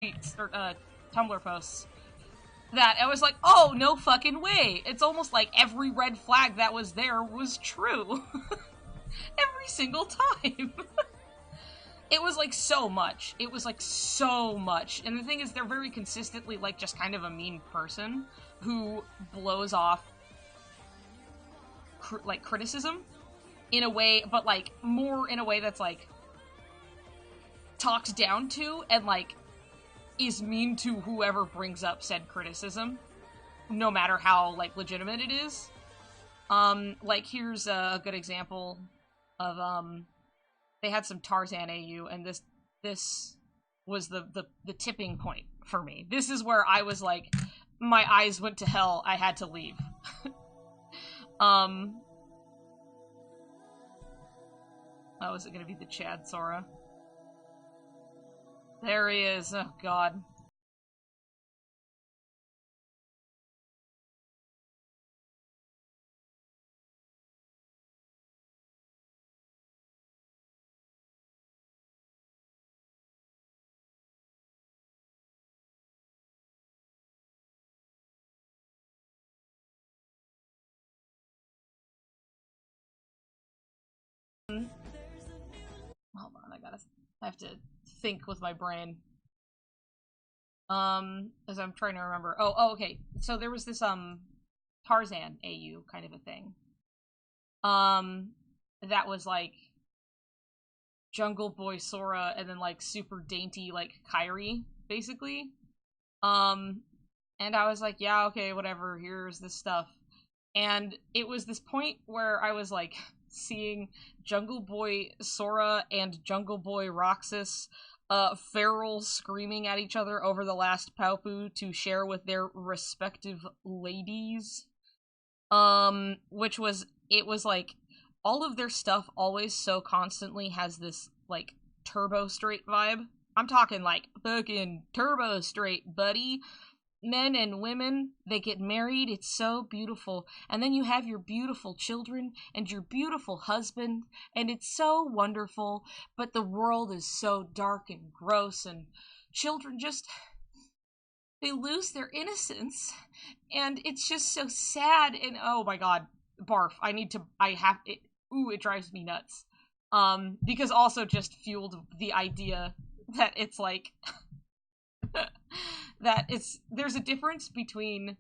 tweets or Tumblr posts that I was like, oh, no fucking way. It's almost like every red flag that was there was true. Every single time. It was like so much. It was like so much. And the thing is, they're very consistently like just kind of a mean person who blows off like criticism in a way, but like more in a way that's like talked down to and like is mean to whoever brings up said criticism, no matter how like legitimate it is. Like here's a good example of they had some Tarzan AU, and this was the tipping point for me. This is where I was like, my eyes went to hell. I had to leave. Oh, is it gonna be the Chad Sora? There he is. Oh god. Hold on, I have to think with my brain. As I'm trying to remember. Oh, okay. So there was this, Tarzan AU kind of a thing. That was like Jungle Boy Sora and then like super dainty like Kairi, basically. And I was like, yeah, okay, whatever, here's this stuff. And it was this point where I was like seeing Jungle Boy Sora and Jungle Boy Roxas feral screaming at each other over the last Paupu to share with their respective ladies. Which was, it was like, all of their stuff always so constantly has this, like, turbo straight vibe. I'm talking, like, fucking turbo straight, buddy. Men and women, they get married, it's so beautiful. And then you have your beautiful children and your beautiful husband, and it's so wonderful, but the world is so dark and gross, and children just, they lose their innocence, and it's just so sad, and oh my god, barf, it drives me nuts. Because also just fueled the idea that it's like, there's a difference between,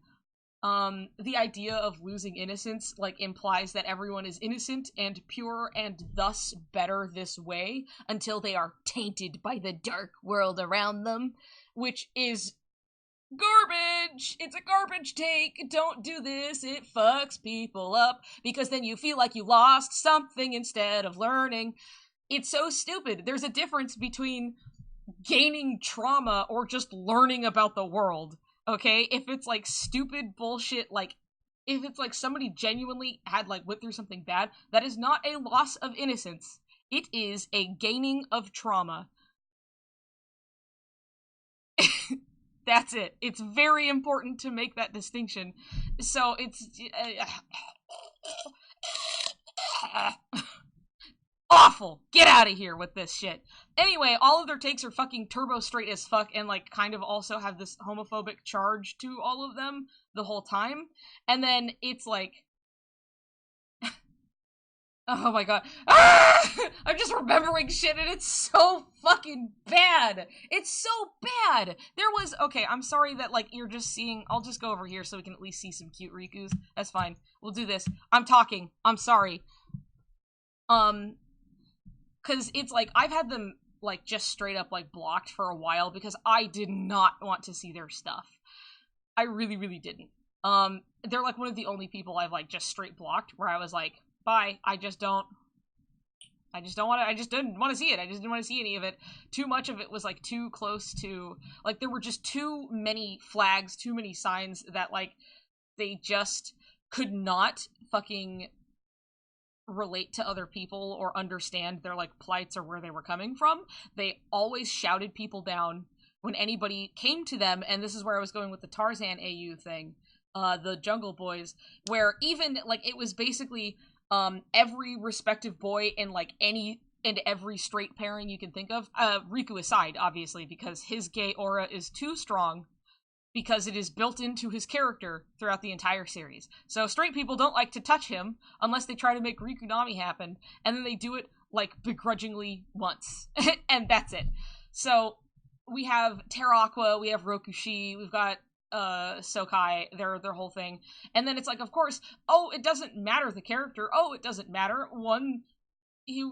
the idea of losing innocence, like, implies that everyone is innocent and pure and thus better this way until they are tainted by the dark world around them, which is garbage! It's a garbage take! Don't do this, it fucks people up, because then you feel like you lost something instead of learning. It's so stupid. There's a difference between gaining trauma or just learning about the world, okay? If it's like stupid bullshit, like, if it's like somebody genuinely had like went through something bad, that is not a loss of innocence. It is a gaining of trauma. That's it. It's very important to make that distinction. So it's awful. Get out of here with this shit. Anyway, all of their takes are fucking turbo straight as fuck and like kind of also have this homophobic charge to all of them the whole time. And then it's like, oh my god. Ah! I'm just remembering shit and it's so fucking bad. It's so bad. There was, okay, I'm sorry that like you're just seeing, I'll just go over here so we can at least see some cute Rikus. That's fine. We'll do this. I'm talking. I'm sorry. Cause it's like, I've had them like just straight up like blocked for a while because I did not want to see their stuff. I really, really didn't. They're like one of the only people I've like just straight blocked where I was like, bye, I just didn't want to see it. I just didn't want to see any of it. Too much of it was like too close to, like there were just too many flags, too many signs that like they just could not fucking relate to other people or understand their like plights or where they were coming from. They always shouted people down when anybody came to them, and this is where I was going with the Tarzan AU thing, the Jungle Boys, where even like it was basically every respective boy in like any into every straight pairing you can think of. Riku aside, obviously, because his gay aura is too strong because it is built into his character throughout the entire series. So straight people don't like to touch him unless they try to make Rikunami happen, and then they do it, like, begrudgingly once. And that's it. So, we have Terra Aqua, we have Rokushi, we've got, Sokai, their whole thing. And then it's like, of course, oh, it doesn't matter the character, oh, it doesn't matter. One, he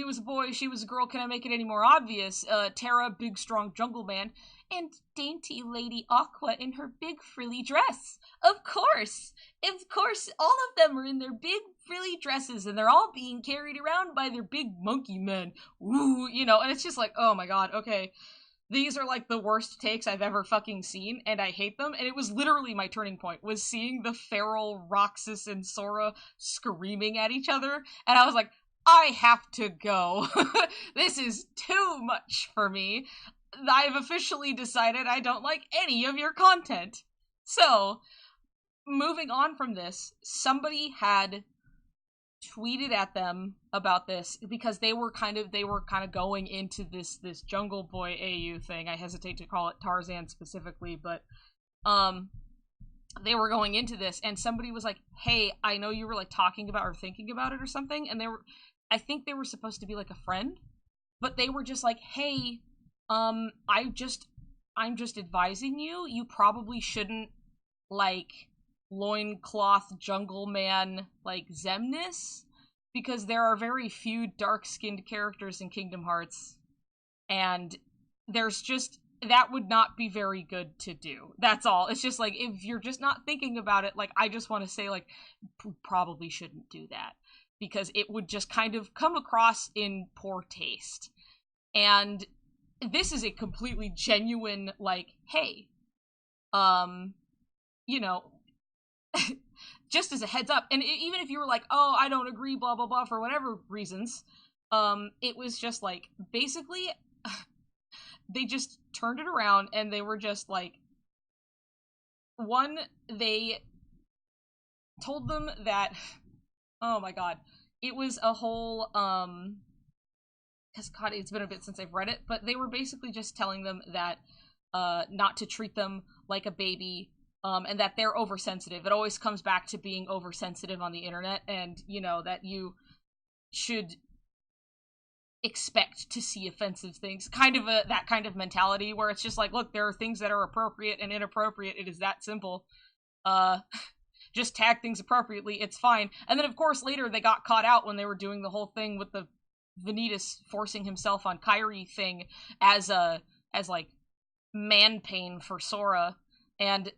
was a boy, she was a girl, can I make it any more obvious? Terra, big, strong jungle man, and dainty Lady Aqua in her big frilly dress. Of course, all of them are in their big frilly dresses, and they're all being carried around by their big monkey men. Woo, and it's just like, oh my god, okay. These are, like, the worst takes I've ever fucking seen, and I hate them, and it was literally my turning point, was seeing the feral Roxas and Sora screaming at each other, and I was like, I have to go. This is too much for me. I've officially decided I don't like any of your content. So, moving on from this, somebody had tweeted at them about this because they were kind of going into this Jungle Boy AU thing. I hesitate to call it Tarzan specifically, but they were going into this, and somebody was like, "Hey, I know you were, like, talking about or thinking about it or something," and I think they were supposed to be, like, a friend, but they were just like, "Hey, I'm just advising you, you probably shouldn't, like, loincloth jungle man, like, Xemnas, because there are very few dark-skinned characters in Kingdom Hearts, and there's just, that would not be very good to do. That's all. It's just, like, if you're just not thinking about it, like, I just want to say, like, probably shouldn't do that, because it would just kind of come across in poor taste. And this is a completely genuine, like, hey, just as a heads up, and even if you were like, oh, I don't agree, blah, blah, blah, for whatever reasons, it was just, like, basically, they just turned it around, and they were just, like, one, they told them that, oh my god, it was a whole, because, god, it's been a bit since I've read it, but they were basically just telling them that, not to treat them like a baby, and that they're oversensitive. It always comes back to being oversensitive on the internet, and, that you should expect to see offensive things. Kind of that kind of mentality, where it's just like, look, there are things that are appropriate and inappropriate, it is that simple. Just tag things appropriately, it's fine. And then, of course, later they got caught out when they were doing the whole thing with the Vanitas forcing himself on Kairi thing as like, man pain for Sora, and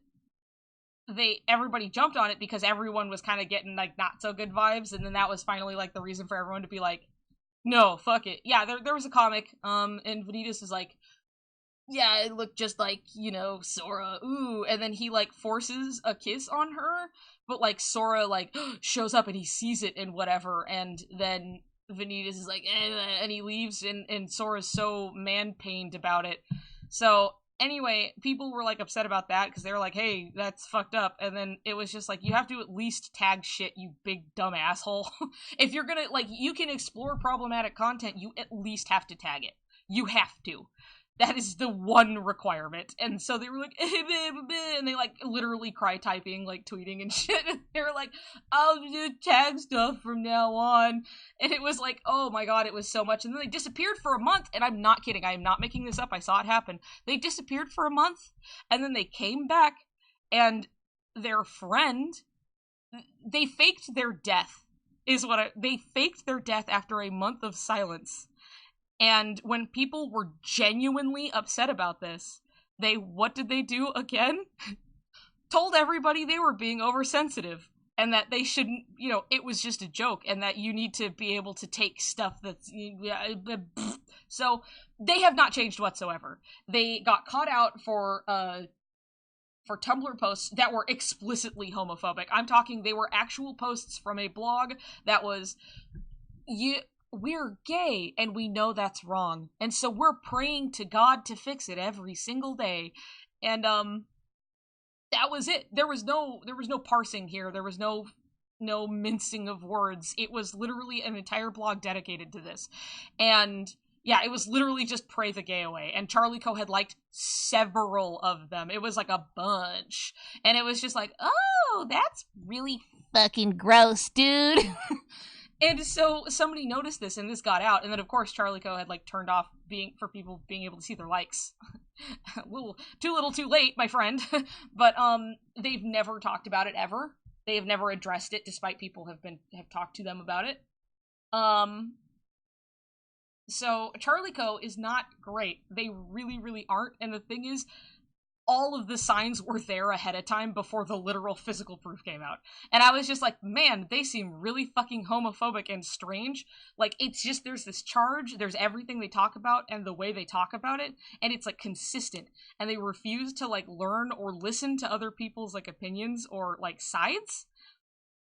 everybody jumped on it because everyone was kind of getting, like, not so good vibes, and then that was finally, like, the reason for everyone to be like, no, fuck it. Yeah, there was a comic, and Vanitas is like, yeah, it looked just like, Sora, ooh, and then he, like, forces a kiss on her, but, like, Sora, like, shows up and he sees it and whatever, and then Vanitas is like, and he leaves, and Sora's so man-pained about it. So, anyway, people were, like, upset about that, because they were like, hey, that's fucked up, and then it was just like, you have to at least tag shit, you big dumb asshole. If you're gonna, like, you can explore problematic content, you at least have to tag it. You have to. That is the one requirement. And so they were like, and they, like, literally cry typing, like, tweeting and shit, and they were like, I'll do tag stuff from now on, and it was like, oh my god, it was so much, and then they disappeared for a month, and I'm not kidding, I am not making this up, I saw it happen. They disappeared for a month, and then they came back, and their friend, they faked their death, they faked their death after a month of silence. And when people were genuinely upset about this, what did they do again? Told everybody they were being oversensitive, and that they shouldn't, it was just a joke, and that you need to be able to take stuff that's, so, they have not changed whatsoever. They got caught out for Tumblr posts that were explicitly homophobic. I'm talking, they were actual posts from a blog that was, we're gay, and we know that's wrong, and so we're praying to God to fix it every single day, and, that was it. There was no parsing here, there was no no mincing of words. It was literally an entire blog dedicated to this. And yeah, it was literally just pray the gay away. And Charlie Coe had liked several of them. It was like a bunch. And it was just like, oh, that's really fucking gross, dude. And so somebody noticed this, and this got out. And then, of course, Charlie Coe had like turned off for people being able to see their likes. Too little, too late, my friend. But they've never talked about it ever. They have never addressed it, despite people have talked to them about it. So Charlie Coe is not great. They really, really aren't. And the thing is, all of the signs were there ahead of time before the literal physical proof came out. And I was just like, man, they seem really fucking homophobic and strange. Like, it's just, there's this charge, there's everything they talk about and the way they talk about it, and it's like consistent. And they refuse to like learn or listen to other people's like opinions or like sides.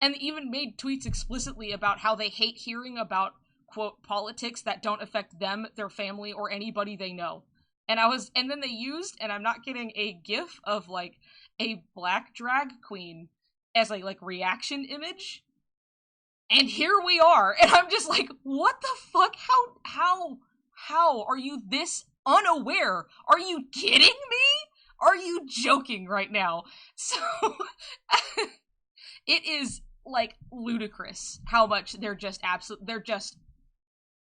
And they even made tweets explicitly about how they hate hearing about, quote, politics that don't affect them, their family, or anybody they know. And then they used, and I'm not kidding, a gif of, like, a black drag queen as a, like, reaction image. And here we are, and I'm just like, what the fuck? How are you this unaware? Are you kidding me? Are you joking right now? So, it is, like, ludicrous how much they're just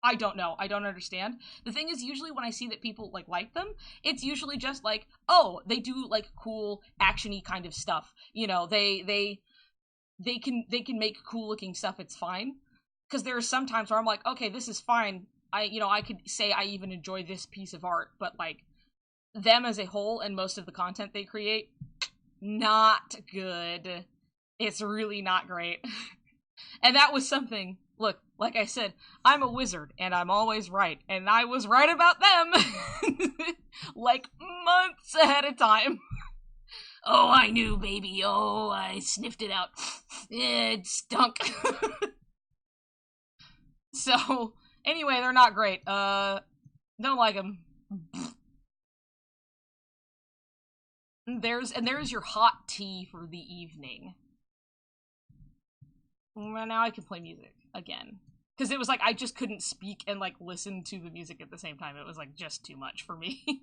I don't know. I don't understand. The thing is, usually when I see that people, like them, it's usually just like, oh, they do, like, cool, action-y kind of stuff. You know, they can make cool-looking stuff, it's fine. Because there are some times where I'm like, okay, this is fine. I could say I even enjoy this piece of art, but, like, them as a whole and most of the content they create, not good. It's really not great. And that was something... Look, like I said, I'm a wizard, and I'm always right, and I was right about them! Like, months ahead of time. Oh, I knew, baby. Oh, I sniffed it out. It stunk. So, anyway, they're not great. Don't like them. There's your hot tea for the evening. Well, now I can play music again. Because it was like, I just couldn't speak and, like, listen to the music at the same time. It was, like, just too much for me.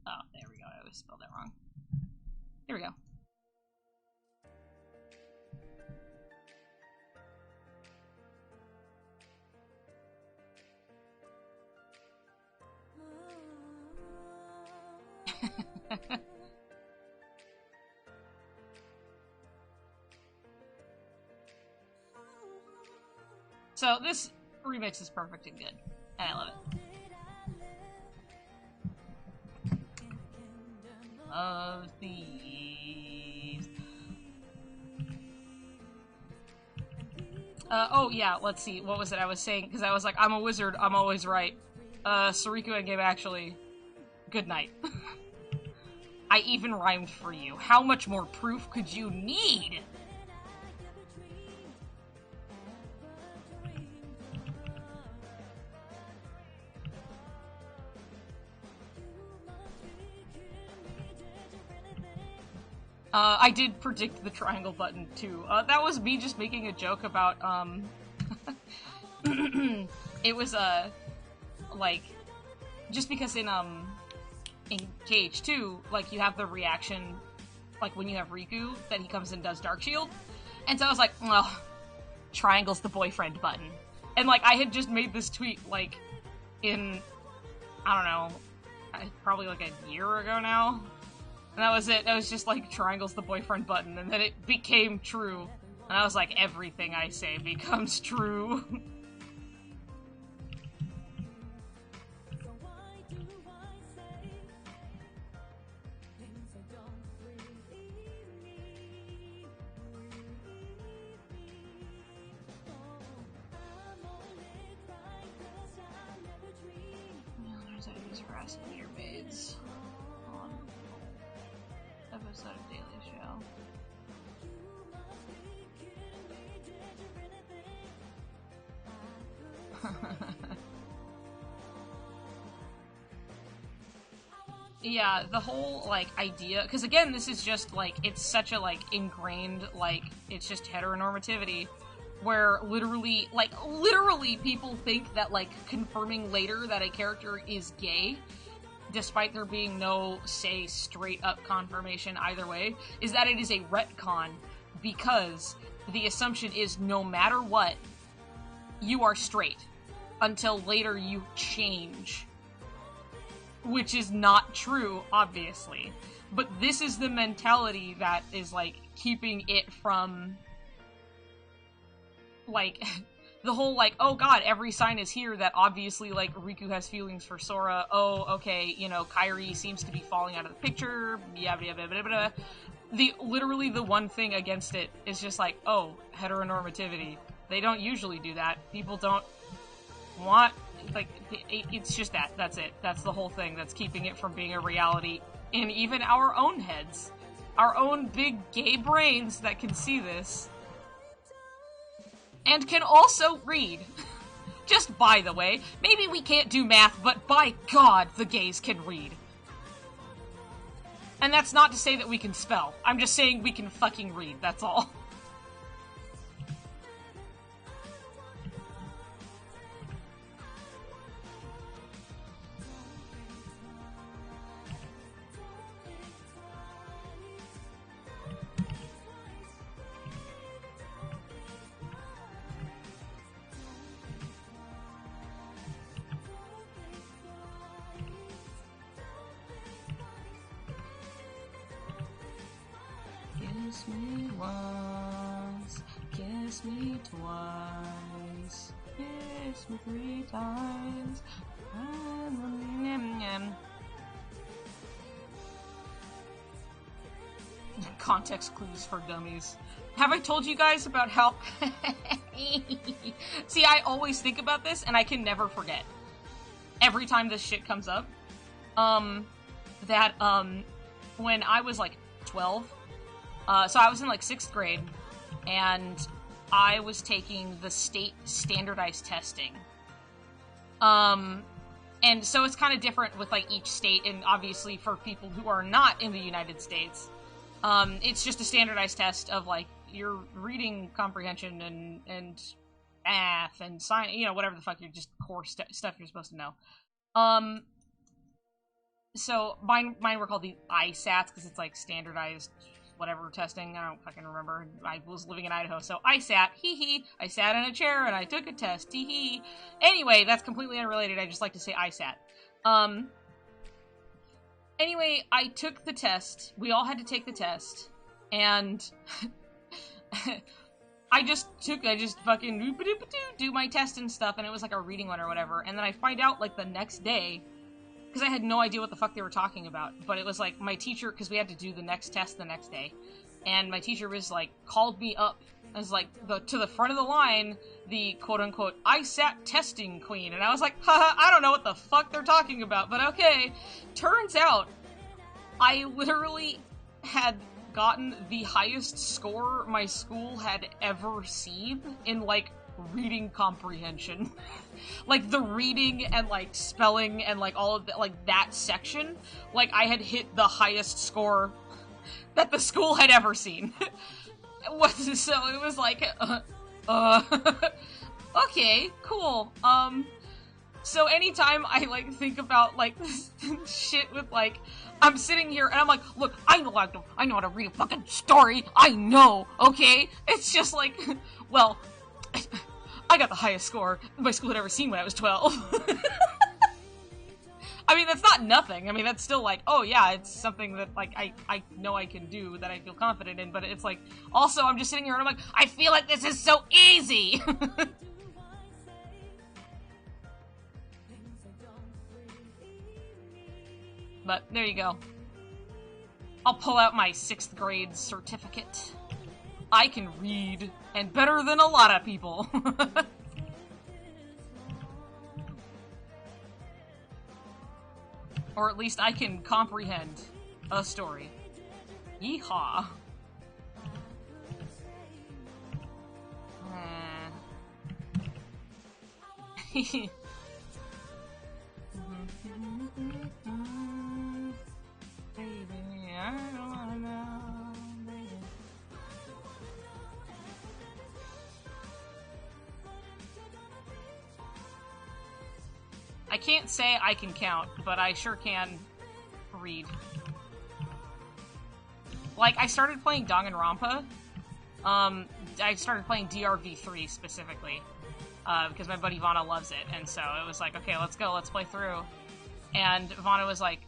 Oh, there we go. I always spelled that wrong. Here we go. So this remix is perfect and good, and I love it. Of these. Oh yeah, let's see, what was it I was saying? Because I was like, I'm a wizard, I'm always right. Sariku Endgame actually. Good night. I even rhymed for you. How much more proof could you need? I did predict the triangle button, too. That was me just making a joke about, it was, like, just because in KH2, like, you have the reaction, like, when you have Riku, that he comes and does Dark Shield. And so I was like, well, triangle's the boyfriend button. And, like, I had just made this tweet, like, in, I don't know, probably, like, a year ago now. And that was it. That was just like, triangle's the boyfriend button. And then it became true. And I was like, everything I say becomes true. episode of Daily Show. Yeah, the whole, like, idea, because again, this is just, like, it's such a, like, ingrained, like, it's just heteronormativity, where literally people think that, like, confirming later that a character is gay, despite there being no, say, straight-up confirmation either way, is that it is a retcon, because the assumption is no matter what, you are straight, until later you change. Which is not true, obviously. But this is the mentality that is, like, keeping it from, like, the whole, like, oh god, every sign is here that obviously, like, Riku has feelings for Sora. Oh, okay, you know, Kairi seems to be falling out of the picture. Yabba yabba yabba yabba. Literally the one thing against it is just like, oh, heteronormativity. They don't usually do that. People don't want, like, it's just that. That's it. That's the whole thing that's keeping it from being a reality in even our own heads. Our own big gay brains that can see this. And can also read. Just by the way, maybe we can't do math, but by God, the gays can read. And that's not to say that we can spell. I'm just saying we can fucking read, that's all. Kiss me once, kiss me twice, kiss me 3 times. Context clues for dummies. Have I told you guys about how... See, I always think about this, and I can never forget. Every time this shit comes up. When I was, like, 12... so I was in, like, 6th grade, and I was taking the state standardized testing. And so it's kind of different with, like, each state, and obviously for people who are not in the United States, it's just a standardized test of, like, your reading comprehension and math and science, you know, whatever the fuck, you're just core stuff you're supposed to know. So mine were called the ISATs, because it's, like, standardized whatever testing, I don't fucking remember. I was living in Idaho, so I sat, hee. I sat in a chair and I took a test, hee. Anyway, that's completely unrelated, I just like to say I sat. Anyway, I took the test, we all had to take the test, and I just fucking do my test and stuff, and it was like a reading one or whatever, and then I find out, like, the next day, because I had no idea what the fuck they were talking about, but it was, like, my teacher, because we had to do the next test the next day, and my teacher was, like, called me up as, like, to the front of the line, the quote-unquote ISAT testing queen, and I was like, haha, I don't know what the fuck they're talking about, but okay. Turns out, I literally had gotten the highest score my school had ever seen in, like, reading comprehension. Like, the reading and, like, spelling and, like, all of that, like, that section, like, I had hit the highest score that the school had ever seen. So it was like, okay, cool. So anytime I, like, think about, like, this shit with, like, I'm sitting here and I'm like, look, I know how to read a fucking story, I know, okay? It's just like, well, I got the highest score my school had ever seen when I was 12. I mean, that's not nothing. I mean, that's still like, oh yeah, it's something that, like, I know I can do, that I feel confident in, but it's like, also, I'm just sitting here and I'm like, I feel like this is so easy! But, there you go. I'll pull out my 6th grade certificate. I can read, and better than a lot of people. Or at least I can comprehend a story. Yeehaw. Baby, I don't wanna know, baby. I can't say I can count, but I sure can read. Like, I started playing Danganronpa. I started playing DRV3 specifically. Because my buddy Vana loves it, and so it was like, okay, let's go, let's play through. And Vana was like,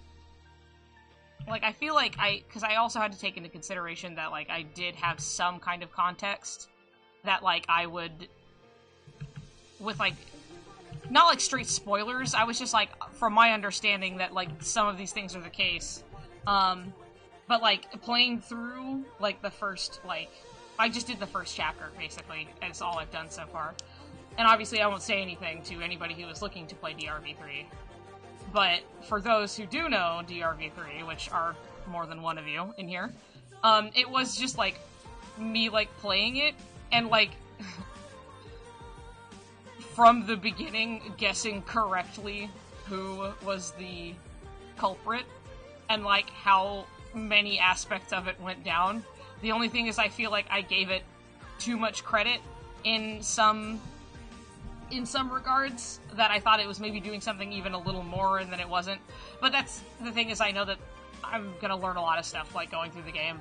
I feel like because I also had to take into consideration that, like, I did have some kind of context that, like, I would, with, like, not, like, straight spoilers, I was just, like, from my understanding that, like, some of these things are the case, but, like, playing through, like, the first, like, I just did the first chapter, basically, that's all I've done so far. And obviously I won't say anything to anybody who is looking to play DRV3. But for those who do know DRV3, which are more than one of you in here, it was just, like, me, like, playing it, and, like, from the beginning, guessing correctly who was the culprit, and, like, how many aspects of it went down. The only thing is I feel like I gave it too much credit in some regards, that I thought it was maybe doing something even a little more, and then it wasn't. But that's, the thing is, I know that I'm gonna learn a lot of stuff, like, going through the game.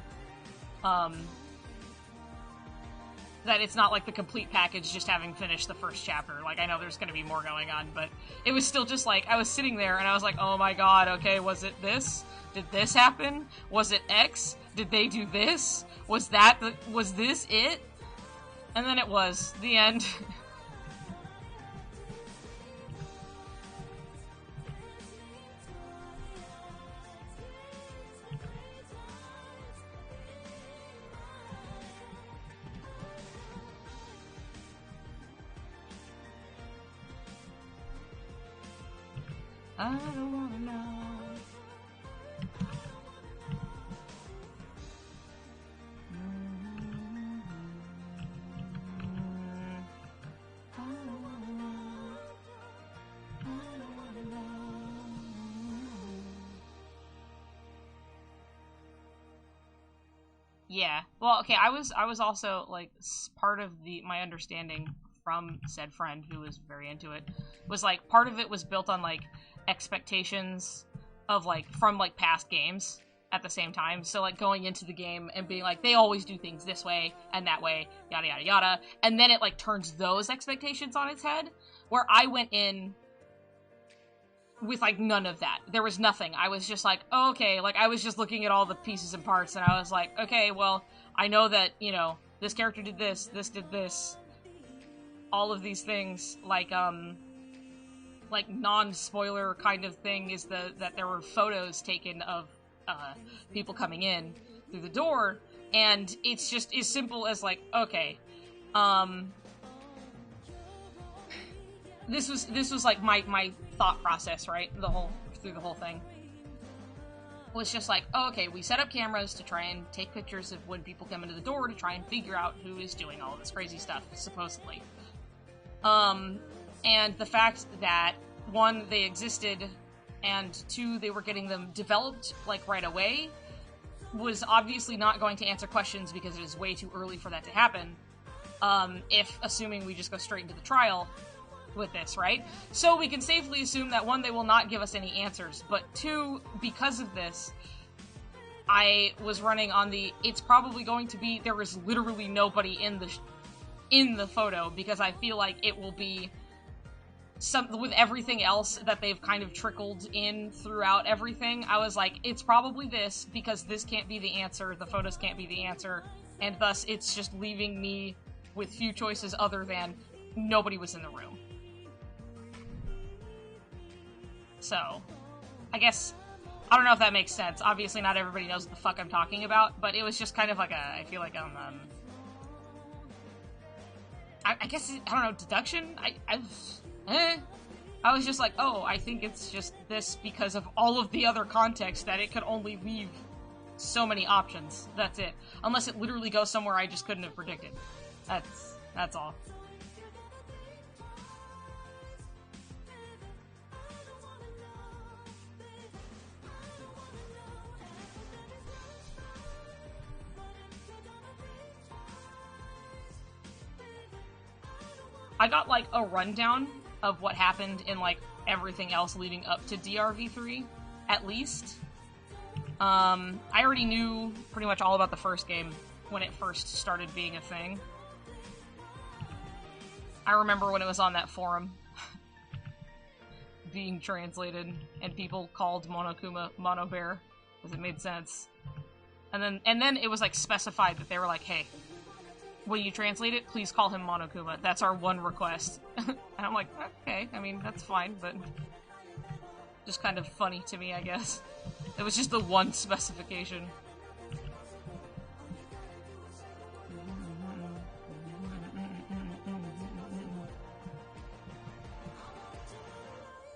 That it's not, like, the complete package just having finished the first chapter. Like, I know there's gonna be more going on, but it was still just, like, I was sitting there, and I was like, oh my god, okay, was it this? Did this happen? Was it X? Did they do this? Was this it? And then it was. The end. I don't wanna know. Yeah. Well, okay, I was also, like, part of my understanding from said friend who was very into it was, like, part of it was built on, like, expectations of, like, from, like, past games at the same time. So, like, going into the game and being like, they always do things this way and that way, yada yada yada, and then it, like, turns those expectations on its head, where I went in with, like, none of that. There was nothing. I was just like, oh, okay, like, I was just looking at all the pieces and parts, and I was like, okay, well, I know that, you know, this character did this did this, all of these things, like non-spoiler kind of thing is that there were photos taken of people coming in through the door, and it's just as simple as, like, okay, this was like my thought process, right? Through the whole thing was just like, oh, okay, we set up cameras to try and take pictures of when people come into the door to try and figure out who is doing all of this crazy stuff, supposedly. And the fact that, one, they existed, and two, they were getting them developed, like, right away, was obviously not going to answer questions because it is way too early for that to happen, assuming we just go straight into the trial with this, right? So we can safely assume that, one, they will not give us any answers, but two, because of this, I was running on it's probably going to be, there is literally nobody in the photo, because I feel like it will be with everything else that they've kind of trickled in throughout everything. I was like, it's probably this, because this can't be the answer, the photos can't be the answer, and thus it's just leaving me with few choices other than nobody was in the room. So, I guess, I don't know if that makes sense. Obviously not everybody knows what the fuck I'm talking about, but it was just kind of like I feel like I guess, I don't know, deduction? I was just like, oh, I think it's just this because of all of the other context that it could only leave so many options. That's it. Unless it literally goes somewhere I just couldn't have predicted. That's all. I got, like, a rundown of what happened in, like, everything else leading up to DRV3, at least. I already knew pretty much all about the first game when it first started being a thing. I remember when it was on that forum being translated, and people called Monokuma Mono Bear, because it made sense. And then it was, like, specified that they were like, hey, when you translate it, please call him Monokuma. That's our one request. And I'm like, okay, I mean, that's fine, but just kind of funny to me, I guess. It was just the one specification.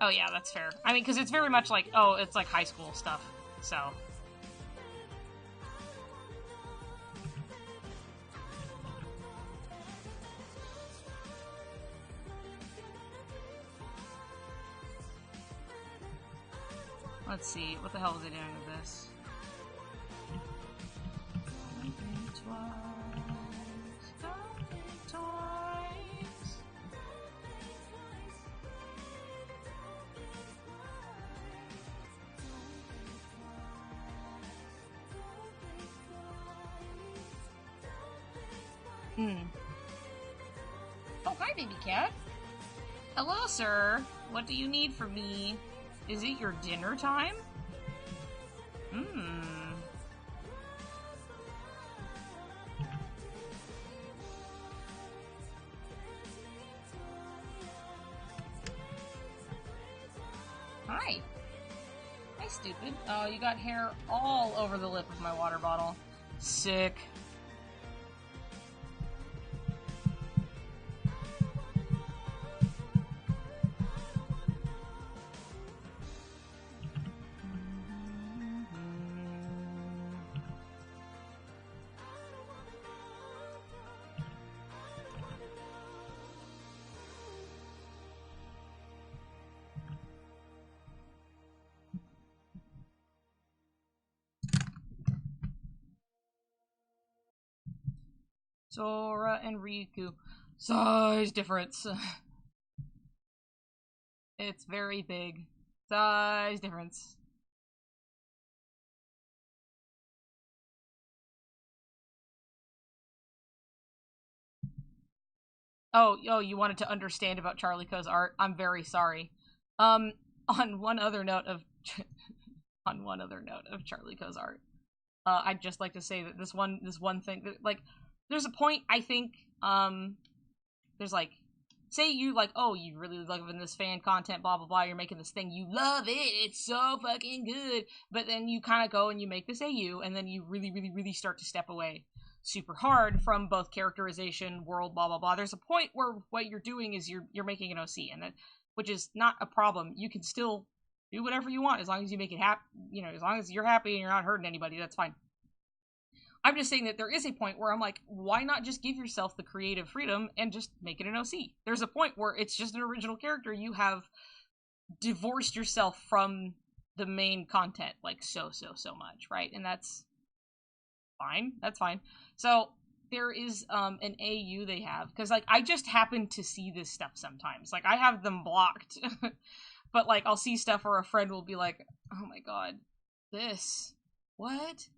Oh yeah, that's fair. I mean, because it's very much like, oh, it's like high school stuff, so... Let's see, what the hell was I doing with this? Oh, hi, baby cat. Hello, sir. What do you need from me? Is it your dinner time? Hi. Hi, stupid. Oh, you got hair all over the lip of my water bottle. Sick. Sora and Riku. Size difference. It's very big. Size difference. Oh, you wanted to understand about Charlie Co's art? I'm very sorry. On one other note of Charlie Co's art, I'd just like to say that this one thing that, like, there's a point, I think, there's like, say you like, oh, you really love in this fan content, blah blah blah, you're making this thing, you love it, it's so fucking good, but then you kind of go and you make this AU, and then you really start to step away super hard from both characterization, world, blah blah blah. There's a point where what you're doing is you're making an OC, and that, which is not a problem. You can still do whatever you want as long as you make it happy. You know, as long as you're happy and you're not hurting anybody, that's fine. I'm just saying that there is a point where I'm like, why not just give yourself the creative freedom and just make it an OC? There's a point where it's just an original character. You have divorced yourself from the main content, like, so much, right? And that's fine. That's fine. So there is an AU they have, because, like, I just happen to see this stuff sometimes. Like, I have them blocked, but, like, I'll see stuff where a friend will be like, oh my god, this, what?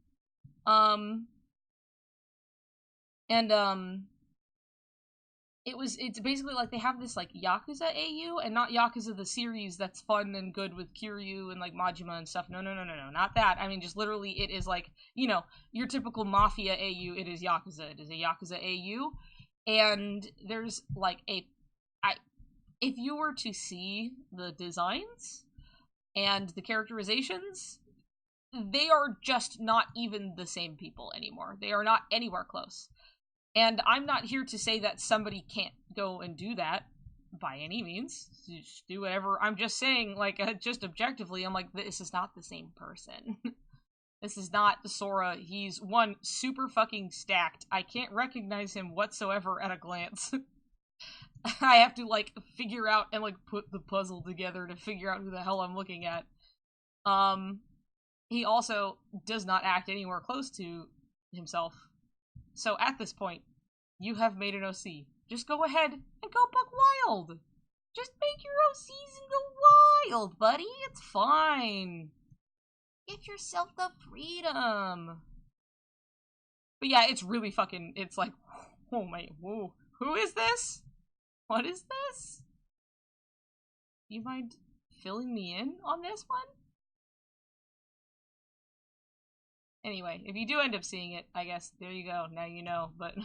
It's basically like they have this, like, Yakuza AU, and not Yakuza the series that's fun and good with Kiryu and, like, Majima and stuff. No, not that. I mean, just literally, it is, like, you know, your typical Mafia AU, it is Yakuza. It is a Yakuza AU, and there's, like, if you were to see the designs and the characterizations, they are just not even the same people anymore. They are not anywhere close. And I'm not here to say that somebody can't go and do that by any means. Just do whatever. I'm just saying, like, just objectively, I'm like, this is not the same person. This is not Sora. He's one, super fucking stacked. I can't recognize him whatsoever at a glance. I have to like figure out and like put the puzzle together to figure out who the hell I'm looking at. He also does not act anywhere close to himself. So at this point, you have made an OC. Just go ahead and go buck wild. Just make your OCs and go wild, buddy. It's fine. Get yourself the freedom. But yeah, it's really fucking, it's like, oh my, whoa. Who is this? What is this? You mind filling me in on this one? Anyway, if you do end up seeing it, I guess, there you go. Now you know, but...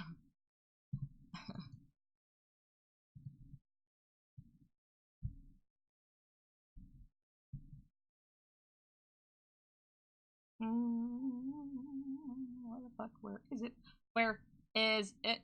Where the fuck? Where is it? Where is it?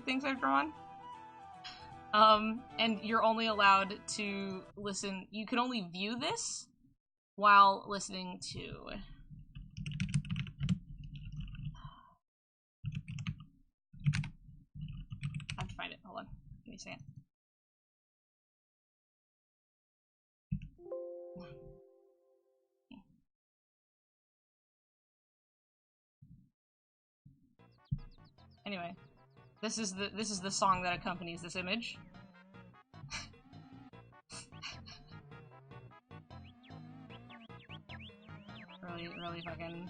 things I've drawn. And you're only allowed to listen. You can only view this while listening to. I have to find it. Hold on. Give me a second. Anyway, this is the song that accompanies this image. really fucking.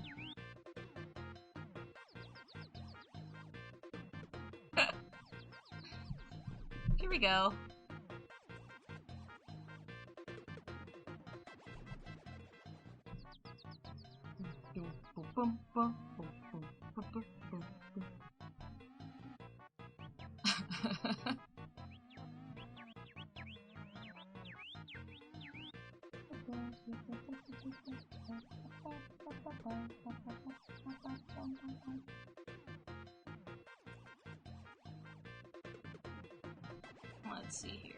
Here we go. Let's see here.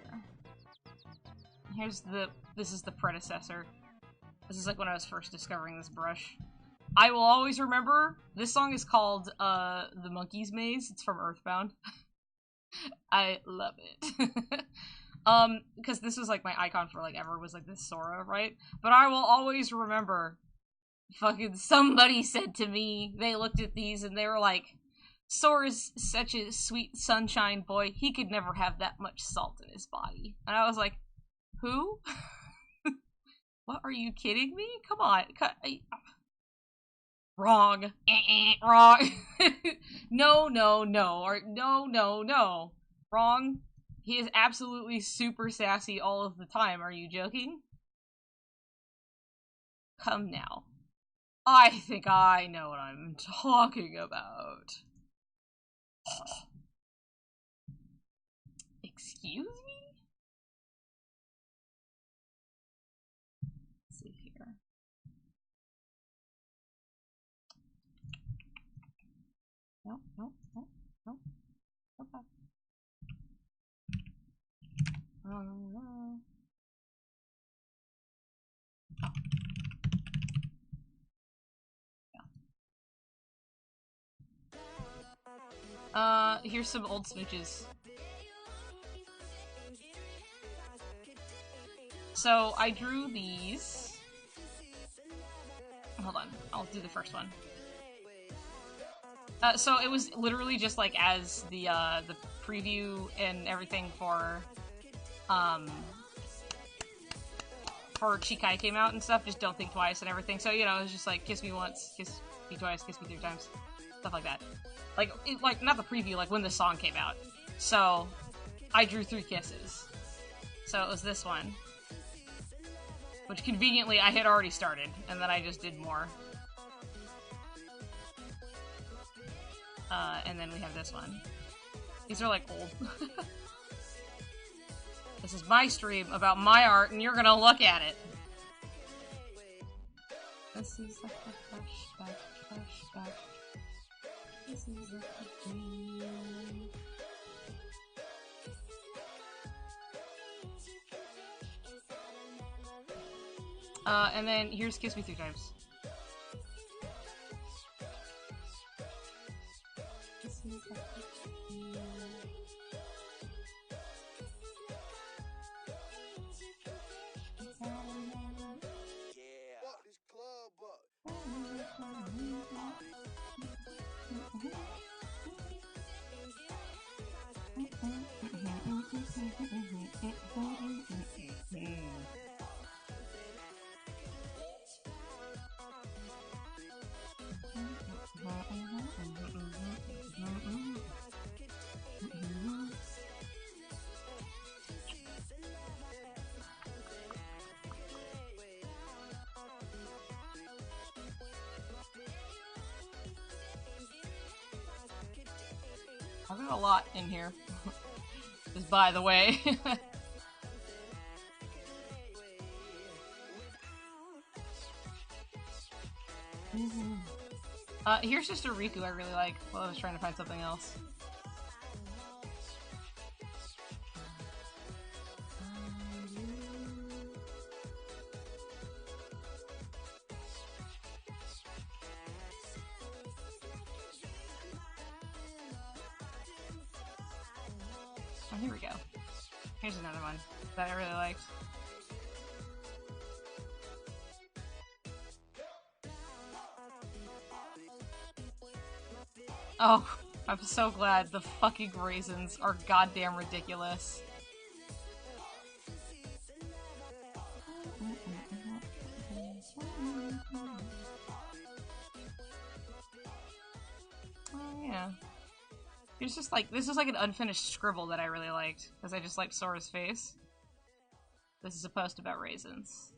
This is the predecessor. This is like when I was first discovering this brush. I will always remember, this song is called, The Monkey's Maze. It's from Earthbound. I love it. Because this was like my icon for like ever, was like this Sora, right? But I will always remember, fucking somebody said to me, they looked at these and they were like, Sora's such a sweet sunshine boy, he could never have that much salt in his body. And I was like, who? What, are you kidding me? Come on. Wrong. Wrong. No. Or no. Wrong. He is absolutely super sassy all of the time. Are you joking? Come now. I think I know what I'm talking about. Excuse me? Let's see here. No. Okay. Here's some old smooches. So, I drew these. Hold on, I'll do the first one. So it was literally just like as the preview and everything for Chikai came out and stuff, just don't think twice and everything. So, you know, it was just like, kiss me once, kiss me twice, kiss me 3 times. Stuff like that. Like, not the preview, like when the song came out. So, I drew 3 kisses. So it was this one. Which conveniently I had already started, and then I just did more. And then we have this one. These are like old. This is my stream about my art, and you're gonna look at it. This is like a flashback. This is like a dream. And then here's Kiss Me 3 times. I've got a lot in here. Just by the way. Here's just a Riku I really like. Well, I was trying to find something else. Oh, here we go. Here's another one that I really liked. Oh, I'm so glad the fucking raisins are goddamn ridiculous. Oh, yeah. It's just like, this is like an unfinished scribble that I really liked, because I just liked Sora's face. This is a post about raisins.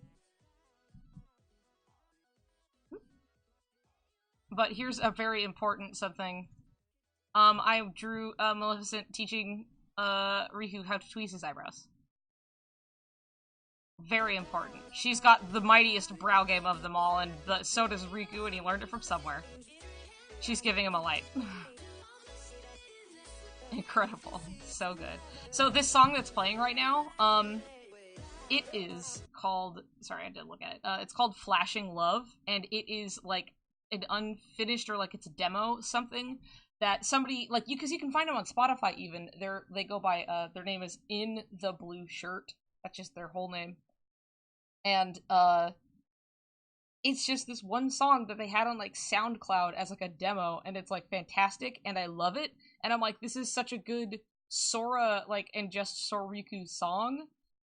But here's a very important something. I drew Maleficent teaching Riku how to tweeze his eyebrows. Very important. She's got the mightiest brow game of them all, and so does Riku, and he learned it from somewhere. She's giving him a light. Incredible. So good. So this song that's playing right now, it is called... Sorry, I did look at it. It's called Flashing Love, and it is, like, an unfinished, or, like, it's a demo, something that somebody... Like, because you can find them on Spotify, even. They go by, their name is In the Blue Shirt. That's just their whole name. And, it's just this one song that they had on, like, SoundCloud as, like, a demo, and it's, like, fantastic, and I love it. And I'm like, this is such a good Sora, like, and just Soriku song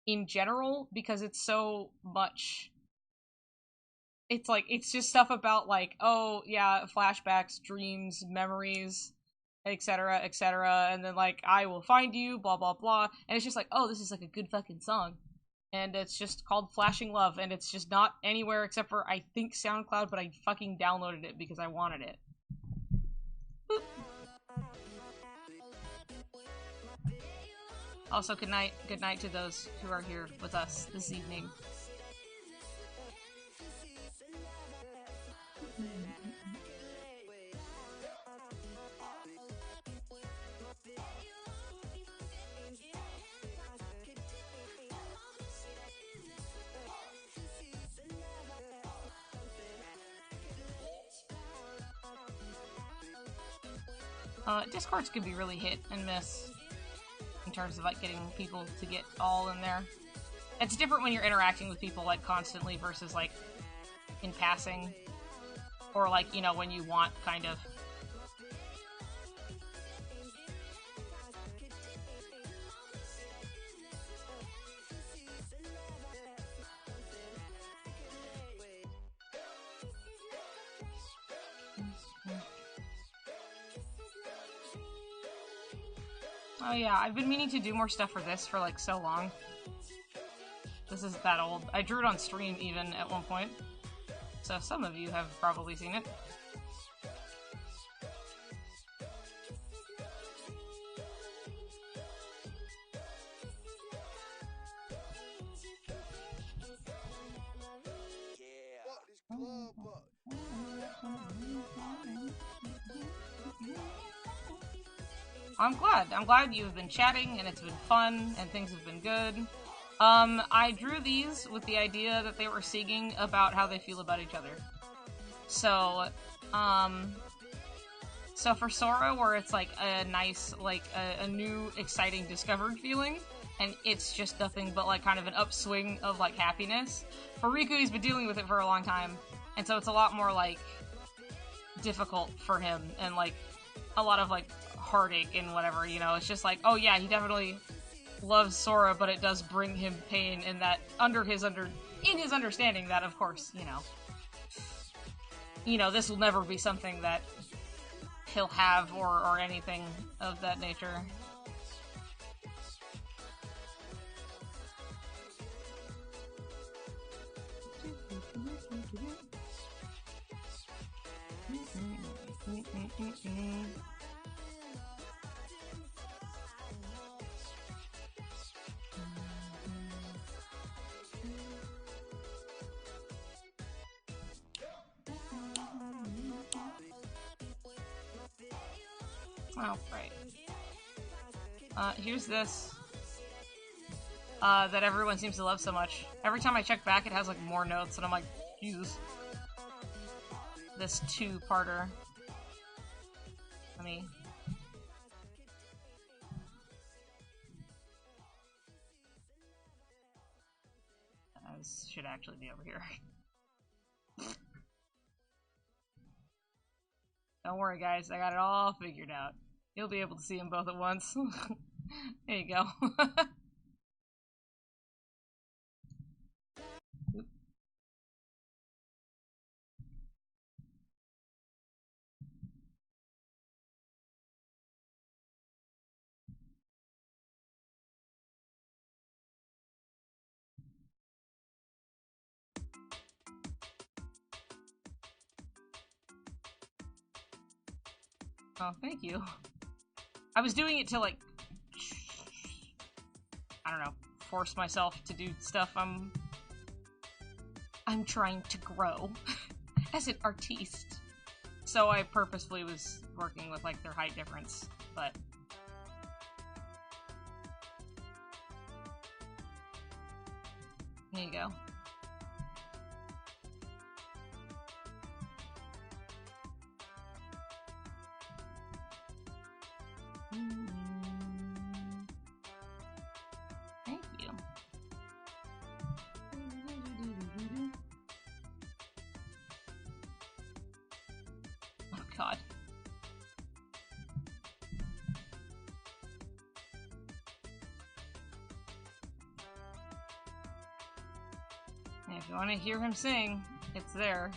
in general, because it's so much... It's, like, it's just stuff about, like, oh, yeah, flashbacks, dreams, memories, etc., etc., and then, like, I will find you, blah, blah, blah, and it's just like, oh, this is, like, a good fucking song. And it's just called Flashing Love, and it's just not anywhere except for, I think, SoundCloud, but I fucking downloaded it because I wanted it. Boop. Also, good night to those who are here with us this evening. Discords can be really hit and miss in terms of, like, getting people to get all in there. It's different when you're interacting with people, like, constantly versus, like, in passing. Or, like, you know, when you want, kind of. Oh yeah, I've been meaning to do more stuff for this for, like, so long. This isn't that old. I drew it on stream, even, at one point. So some of you have probably seen it. I'm glad you've been chatting, and it's been fun, and things have been good. I drew these with the idea that they were singing about how they feel about each other. So, so for Sora, where it's, like, a nice, like, a new, exciting, discovered feeling, and it's just nothing but, like, kind of an upswing of, like, happiness. For Riku, he's been dealing with it for a long time, and so it's a lot more, like, difficult for him, and, like, a lot of, like, heartache and whatever, you know? It's just like, oh yeah, he definitely loves Sora, but it does bring him pain in that, in his understanding that, of course, you know, this will never be something that he'll have or anything of that nature. Oh, right. Here's this. That everyone seems to love so much. Every time I check back, it has, like, more notes, and I'm like, Jesus. This two-parter. Let me... this should actually be over here. Don't worry, guys. I got it all figured out. You'll be able to see them both at once. There you go. Oh, thank you. I was doing it to, like, I don't know, force myself to do stuff. I'm trying to grow as an artiste. So I purposefully was working with, like, their height difference, but... There you go. Thank you. Oh god. And if you want to hear him sing, it's there.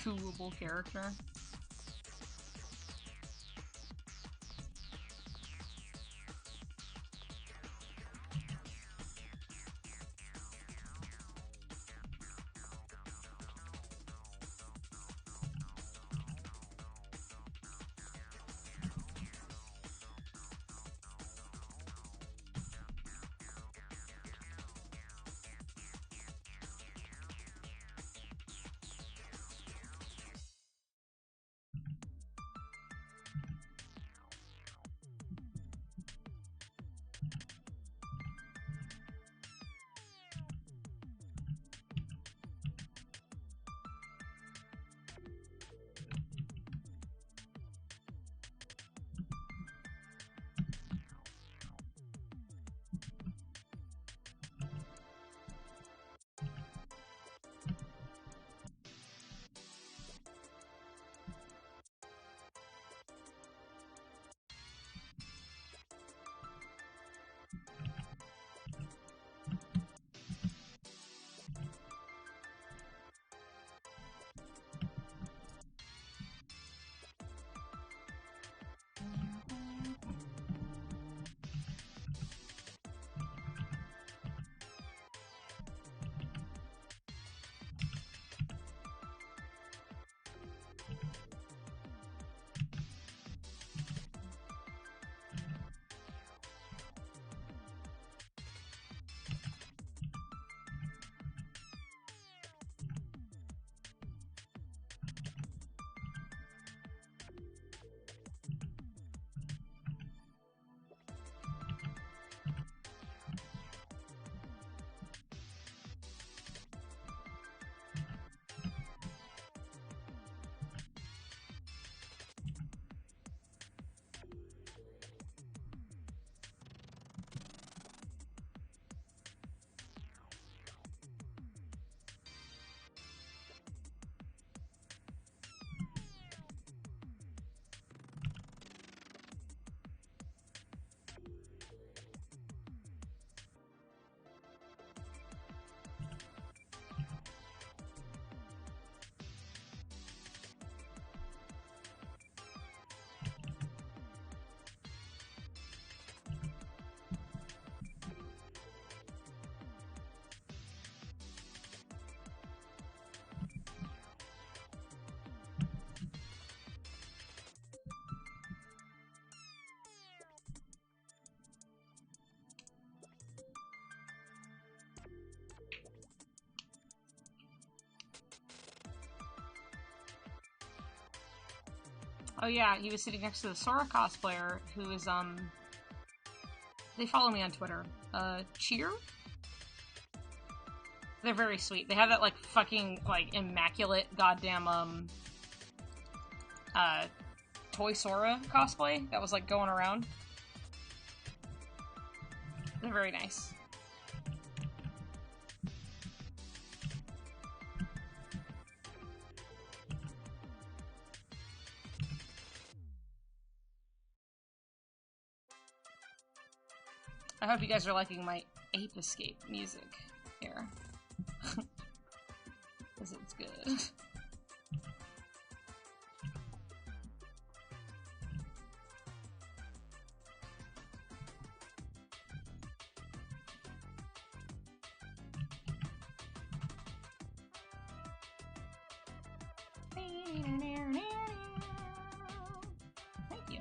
Coolable character. Oh yeah, he was sitting next to the Sora cosplayer, who is, they follow me on Twitter. Cheer? They're very sweet. They have that, like, fucking, like, immaculate goddamn, Toy Sora cosplay that was, like, going around. They're very nice. I hope you guys are liking my Ape Escape music here. Because it's good. Thank you.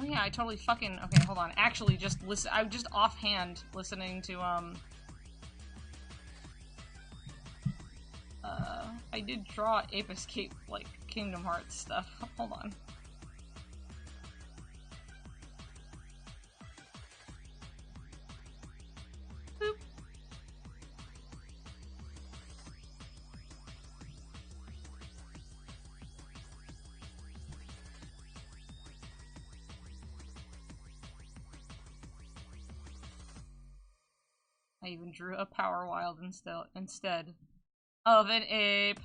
Oh yeah, I totally fucking... Okay, hold on. Actually, just listen... I'm just offhand listening to, I did draw Ape Escape, like, Kingdom Hearts stuff. Hold on. Boop. I even drew a Power Wild instead of an ape.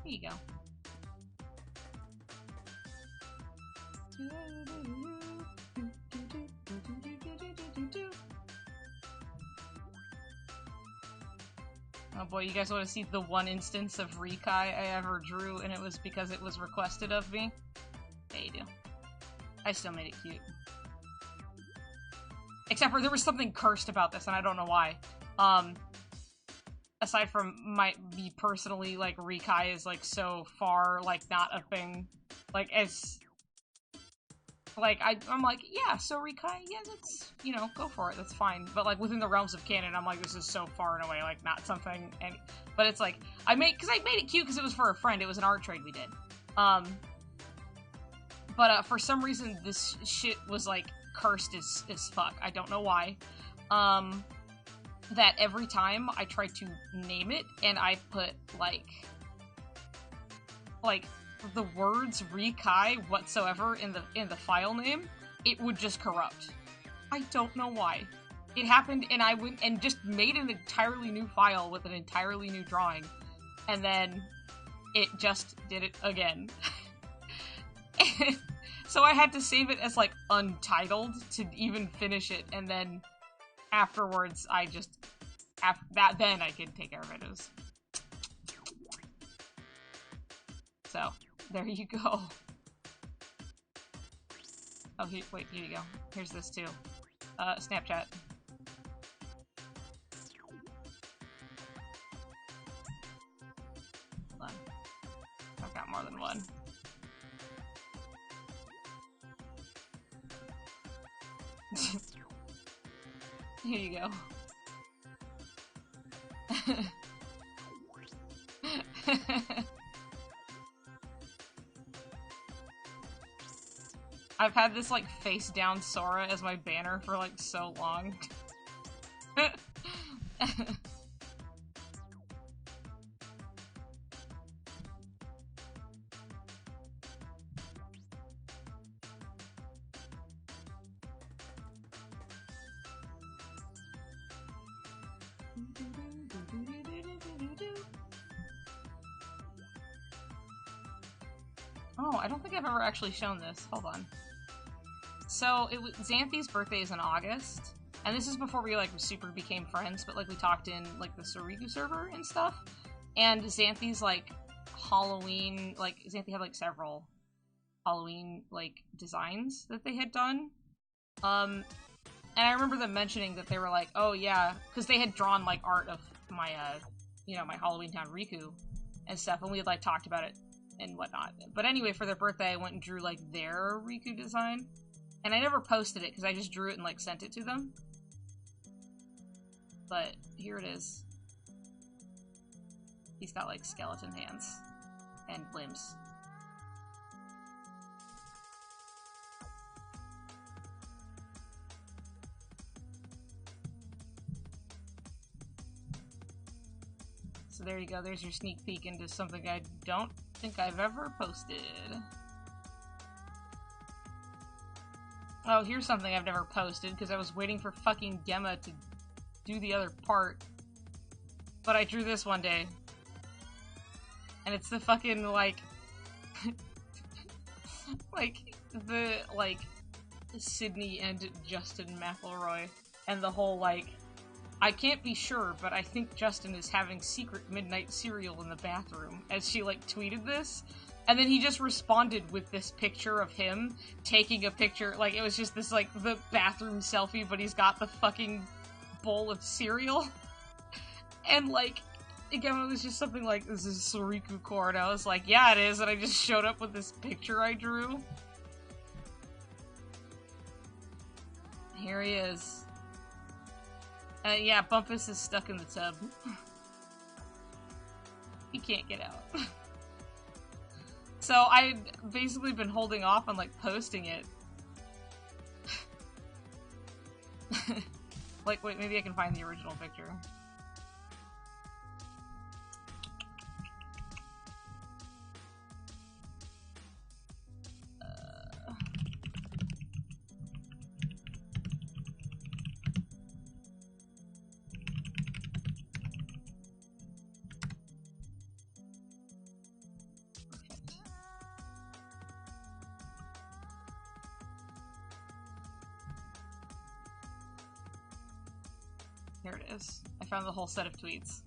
Here you go. Oh boy, you guys want to see the one instance of Rikai I ever drew, and it was because it was requested of me? Yeah, you do. I still made it cute. Except for there was something cursed about this, and I don't know why. Aside from me personally, like, Rikai is, like, so far, like, not a thing. Like, as... Like, I'm like, yeah, so Rikai, yeah, that's, you know, go for it, that's fine. But, like, within the realms of canon, I'm like, this is so far and away, like, not something, and... But it's like, I made it cute because it was for a friend, it was an art trade we did. But, for some reason, this shit was, like, cursed as fuck. I don't know why. That every time I tried to name it, and I put, like, the words Rikai whatsoever in the file name, it would just corrupt. I don't know why. It happened, and I went and just made an entirely new file with an entirely new drawing, and then it just did it again. So I had to save it as, like, untitled to even finish it, and then afterwards I just... then I could take care of it. It was... So, there you go. Oh, wait, here you go. Here's this too. Snapchat. Hold on. I've got more than one. Here you go. I've had this, like, face-down Sora as my banner for, like, so long. Oh, I don't think I've ever actually shown this. Hold on. So, Xanthi's birthday is in August, and this is before we, like, super became friends, but, like, we talked in, like, the Soriku server and stuff, and Xanthi's, like, Halloween, like, Xanthi had, like, several Halloween, like, designs that they had done, and I remember them mentioning that they were like, oh, yeah, because they had drawn, like, art of my, you know, my Halloween Town Riku and stuff, and we had, like, talked about it and whatnot. But anyway, for their birthday, I went and drew, like, their Riku design. And I never posted it, because I just drew it and, like, sent it to them. But, here it is. He's got, like, skeleton hands. And limbs. So there you go, there's your sneak peek into something I don't think I've ever posted. Oh, here's something I've never posted, because I was waiting for fucking Gemma to do the other part. But I drew this one day. And it's the fucking, like... like, Sydney and Justin McElroy. And the whole, like... I can't be sure, but I think Justin is having secret midnight cereal in the bathroom, as she, like, tweeted this. And then he just responded with this picture of him taking a picture, like, it was just this, like, the bathroom selfie, but he's got the fucking bowl of cereal. And, like, again, it was just something like, this is Soriku core, and I was like, yeah, it is, and I just showed up with this picture I drew. Here he is. Yeah, Bumpus is stuck in the tub. He can't get out. So I've basically been holding off on, like, posting it. Like, wait, maybe I can find the original picture. Here it is. I found the whole set of tweets.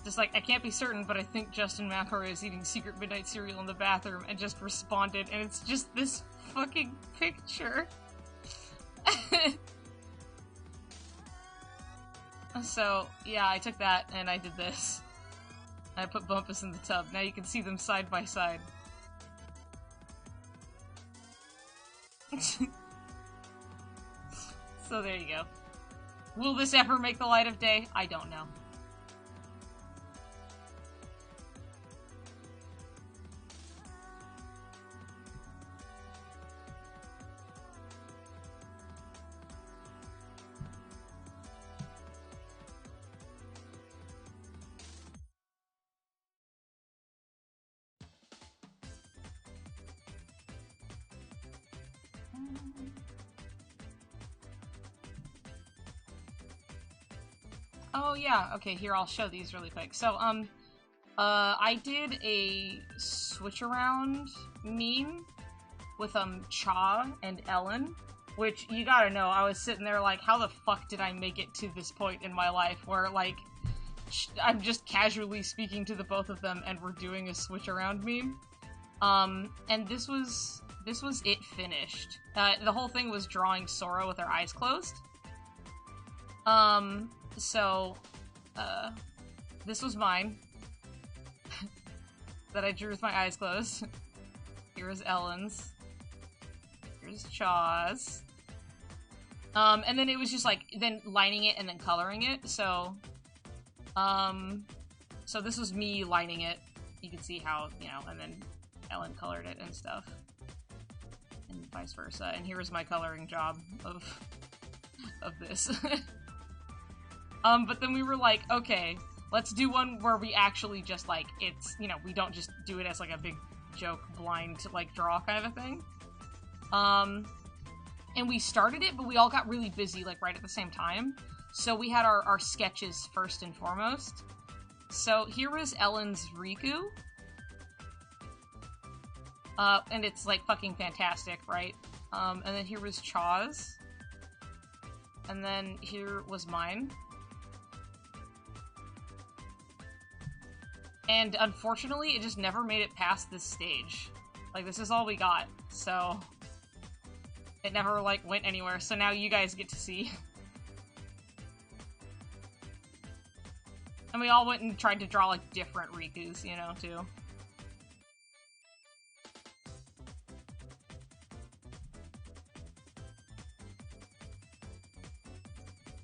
Just like, I can't be certain, but I think Justin McElroy is eating secret midnight cereal in the bathroom, and just responded, and it's just this fucking picture. So, yeah, I took that, and I did this. I put Bumpus in the tub. Now you can see them side by side. So there you go. Will this ever make the light of day? I don't know. Oh yeah, okay, here, I'll show these really quick. So, I did a switch around meme with, Cha and Ellen, which, you gotta know, I was sitting there like, how the fuck did I make it to this point in my life where, like, I'm just casually speaking to the both of them and we're doing a switch around meme? And this was it finished. The whole thing was drawing Sora with her eyes closed. So, this was mine. That I drew with my eyes closed. Here's Ellen's. Here's Cha's. And then it was just like, then lining it and then coloring it, so... So this was me lining it. You can see how, you know, and then Ellen colored it and stuff. And vice versa. And here's my coloring job of this. But then we were like, okay, let's do one where we actually just, like, it's, you know, we don't just do it as, like, a big joke, blind, like, draw kind of a thing. And we started it, but we all got really busy, like, right at the same time. So we had our sketches first and foremost. So here was Ellen's Riku. And it's, like, fucking fantastic, right? And then here was Chaw's. And then here was mine. And unfortunately, it just never made it past this stage. Like, this is all we got, so... It never, like, went anywhere, so now you guys get to see. And we all went and tried to draw, like, different Rikus, you know, too.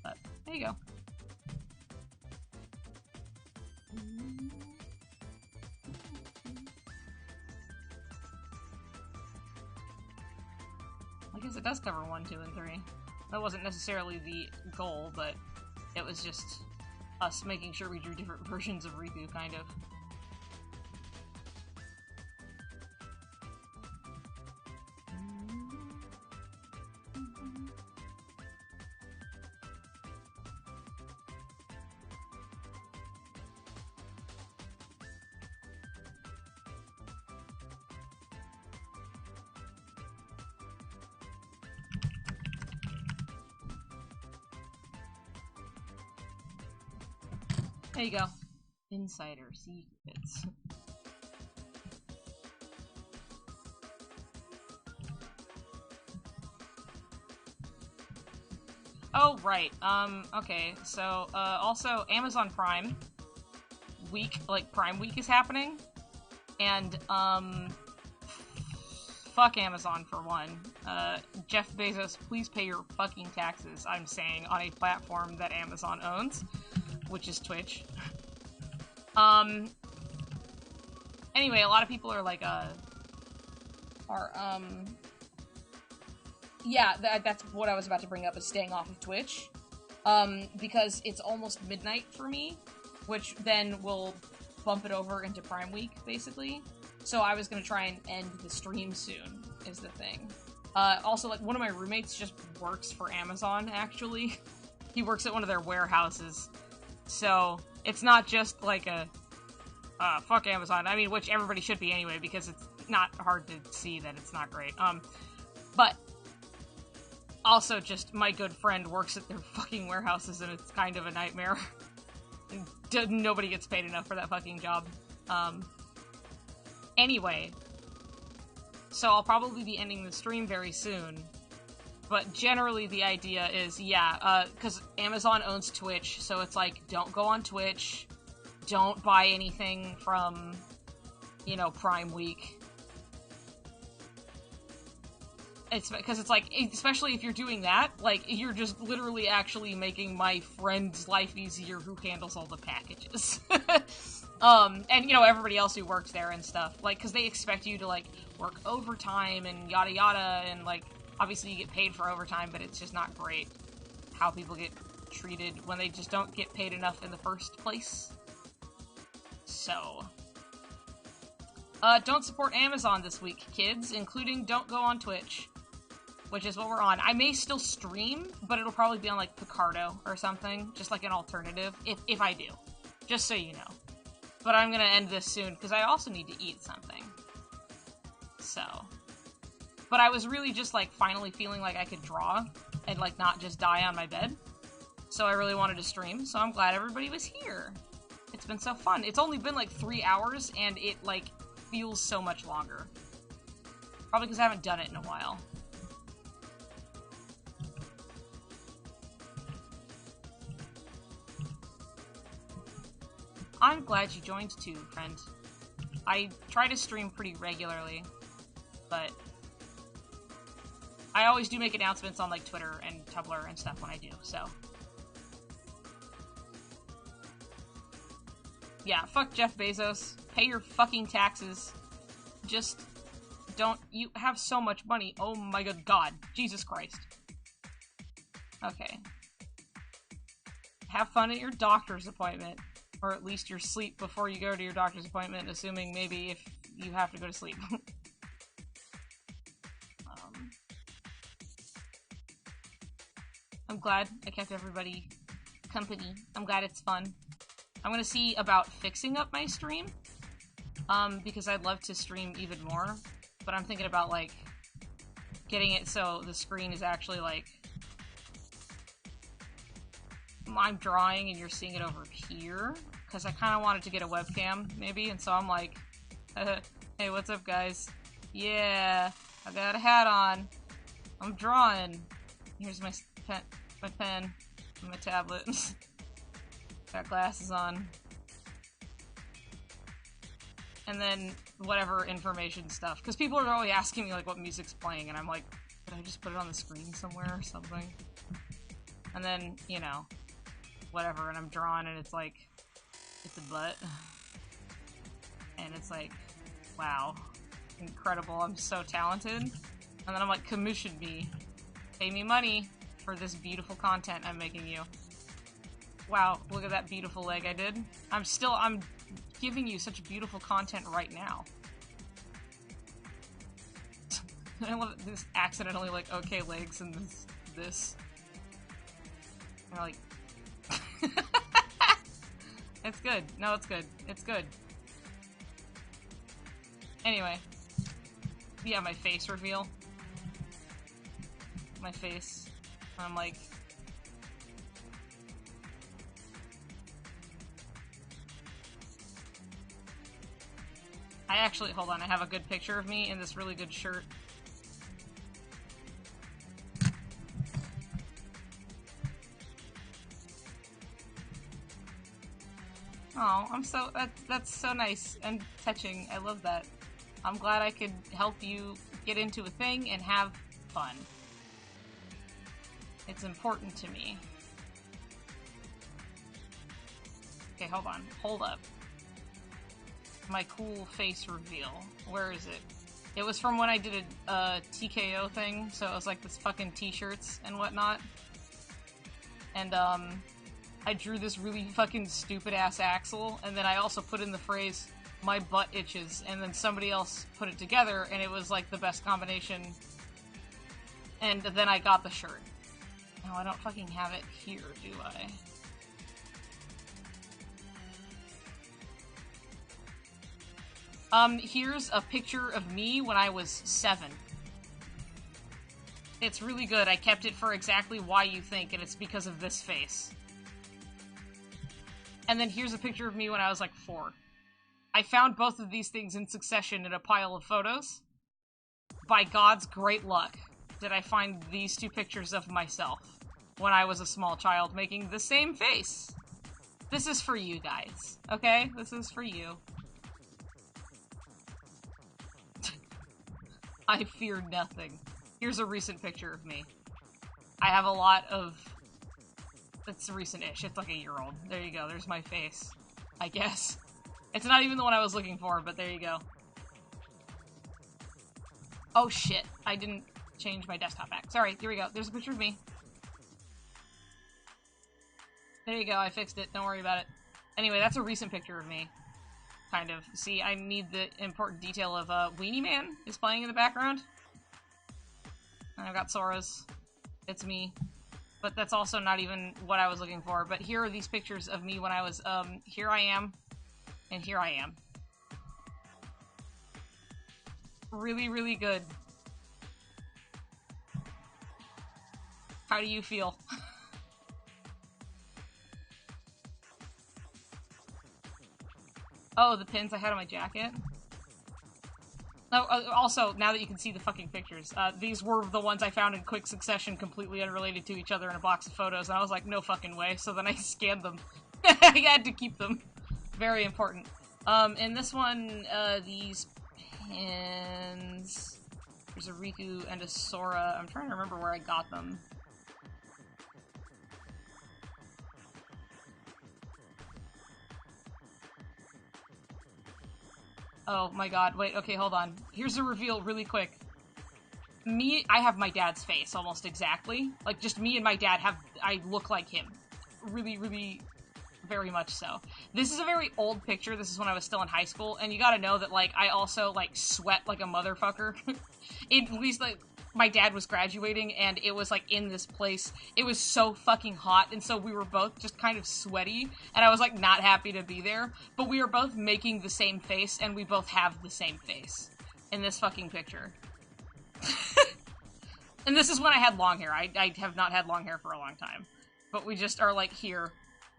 But, there you go. I guess it does cover 1, 2, and 3. That wasn't necessarily the goal, but it was just us making sure we drew different versions of Riku, kind of. There you go. Insider secrets. Oh, right. Okay. So, also, Amazon Prime week, like, Prime Week is happening. And, fuck Amazon for one. Jeff Bezos, please pay your fucking taxes, I'm saying, on a platform that Amazon owns, which is Twitch. Anyway, a lot of people are like, yeah, that's what I was about to bring up, is staying off of Twitch. Because it's almost midnight for me, which then will bump it over into Prime Week, basically. So I was gonna try and end the stream soon, is the thing. Also, like, one of my roommates just works for Amazon, actually. He works at one of their warehouses. So, it's not just like a, fuck Amazon. I mean, which everybody should be anyway, because it's not hard to see that it's not great. But also just my good friend works at their fucking warehouses, and it's kind of a nightmare. Nobody gets paid enough for that fucking job. Anyway, so I'll probably be ending the stream very soon. But generally the idea is, yeah, because Amazon owns Twitch, so it's like, don't go on Twitch, don't buy anything from, you know, Prime Week. It's because it's like, especially if you're doing that, like, you're just literally actually making my friend's life easier who handles all the packages. And, you know, everybody else who works there and stuff. Like, because they expect you to, like, work overtime and yada yada, and, like, obviously you get paid for overtime, but it's just not great how people get treated when they just don't get paid enough in the first place. So, don't support Amazon this week, kids, including don't go on Twitch, which is what we're on. I may still stream, but it'll probably be on, like, Picardo or something, just like an alternative, if I do. Just so you know. But I'm gonna end this soon, because I also need to eat something. So. But I was really just, like, finally feeling like I could draw, and, like, not just die on my bed. So I really wanted to stream, so I'm glad everybody was here. It's been so fun. It's only been, like, 3 hours, and it, like, feels so much longer. Probably because I haven't done it in a while. I'm glad you joined too, friend. I try to stream pretty regularly, but I always do make announcements on, like, Twitter and Tumblr and stuff when I do, so. Yeah, fuck Jeff Bezos. Pay your fucking taxes. Just don't. You have so much money. Oh my good god. Jesus Christ. Okay. Have fun at your doctor's appointment. Or at least your sleep before you go to your doctor's appointment, assuming maybe if you have to go to sleep. I'm glad I kept everybody company. I'm glad it's fun. I'm gonna see about fixing up my stream, because I'd love to stream even more, but I'm thinking about, like, getting it so the screen is actually, like, I'm drawing and you're seeing it over here, because I kind of wanted to get a webcam, maybe, and so I'm like, hey, what's up, guys? Yeah, I got a hat on. I'm drawing. Here's my pen, and my tablet. Got glasses on. And then whatever information stuff. Because people are always asking me, like, what music's playing, and I'm like, did I just put it on the screen somewhere or something? And then, you know, whatever, and I'm drawing, and it's like, it's a butt. And it's like, wow, incredible, I'm so talented. And then I'm like, commission me. Pay me money for this beautiful content I'm making you. Wow, look at that beautiful leg I did. I'm giving you such beautiful content right now. I love this accidentally, like, okay legs and this. And like... It's good. No, it's good. It's good. Anyway. Yeah, my face reveal. My face. I'm like... I actually, hold on, I have a good picture of me in this really good shirt. Oh, that's so nice and touching. I love that. I'm glad I could help you get into a thing and have fun. It's important to me. Okay, hold on. Hold up. My cool face reveal. Where is it? It was from when I did a TKO thing, so it was like this fucking t-shirts and whatnot. And, I drew this really fucking stupid-ass axle, and then I also put in the phrase, my butt itches, and then somebody else put it together, and it was like the best combination. And then I got the shirt. No, I don't fucking have it here, do I? Here's a picture of me when I was 7. It's really good. I kept it for exactly why you think, and it's because of this face. And then here's a picture of me when I was like 4. I found both of these things in succession in a pile of photos. By God's great luck, did I find these 2 pictures of myself when I was a small child making the same face. This is for you guys, okay? This is for you. I fear nothing. Here's a recent picture of me. I have a lot of... It's recent-ish. It's like a year old. There you go. There's my face. I guess. It's not even the one I was looking for, but there you go. Oh shit. I didn't change my desktop back. Sorry. Here we go. There's a picture of me. There you go. I fixed it. Don't worry about it. Anyway, that's a recent picture of me. Kind of. See, I need the important detail of, Weenie Man is playing in the background. And I've got Sora's. It's me. But that's also not even what I was looking for. But here are these pictures of me when I was, here I am. And here I am. Really, really good. How do you feel? Oh, the pins I had on my jacket? Oh, also, now that you can see the fucking pictures, these were the ones I found in quick succession, completely unrelated to each other in a box of photos, and I was like, no fucking way, so then I scanned them. I had to keep them. Very important. In this one, these pins... There's a Riku and a Sora. I'm trying to remember where I got them. Oh my god, wait, okay, hold on. Here's a reveal really quick. I have my dad's face, almost exactly. Like, just me and my dad I look like him. Really, really, very much so. This is a very old picture, this is when I was still in high school, and you gotta know that, like, I also, like, sweat like a motherfucker. At least, like, my dad was graduating, and it was, like, in this place. It was so fucking hot, and so we were both just kind of sweaty, and I was, like, not happy to be there, but we were both making the same face, and we both have the same face. in this fucking picture. And this is when I had long hair. I have not had long hair for a long time. But we just are, like, here,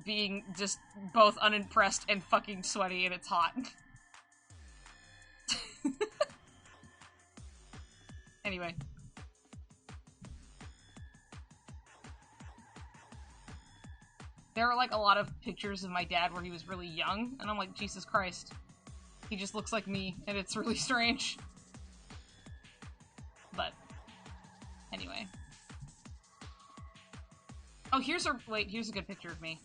being just both unimpressed and fucking sweaty, and it's hot. Anyway. There are, like, a lot of pictures of my dad where he was really young, and I'm like, Jesus Christ. He just looks like me, and it's really strange. But, anyway. Oh, here's a good picture of me.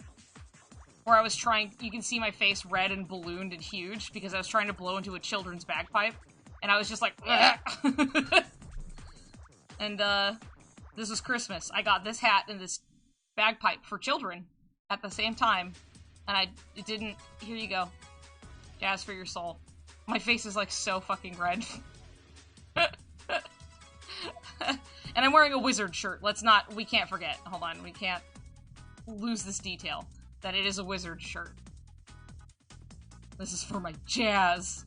Where I was trying, you can see my face red and ballooned and huge, because I was trying to blow into a children's bagpipe, and I was just like, and, this was Christmas. I got this hat and this bagpipe for children at the same time, and it didn't, here you go. Jazz for your soul. My face is, like, so fucking red. And I'm wearing a wizard shirt. We can't forget. Hold on, we can't lose this detail. That it is a wizard shirt. This is for my jazz.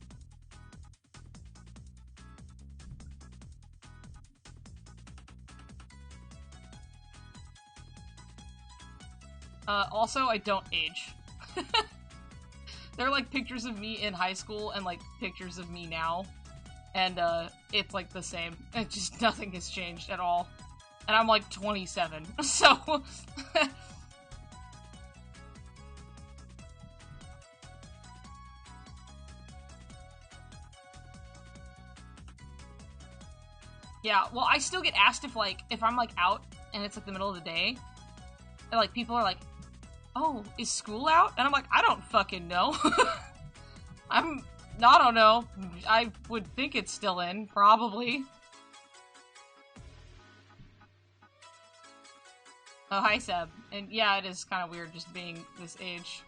Also, I don't age. There are, like, pictures of me in high school and, like, pictures of me now. And, it's, like, the same. It just, nothing has changed at all. And I'm, like, 27. So... Yeah, well, I still get asked if I'm, like, out and it's, like, the middle of the day. And, like, people are like, oh, is school out? And I'm like, I don't fucking know. I don't know. I would think it's still in, probably. Oh, hi, Seb. And yeah, it is kind of weird just being this age.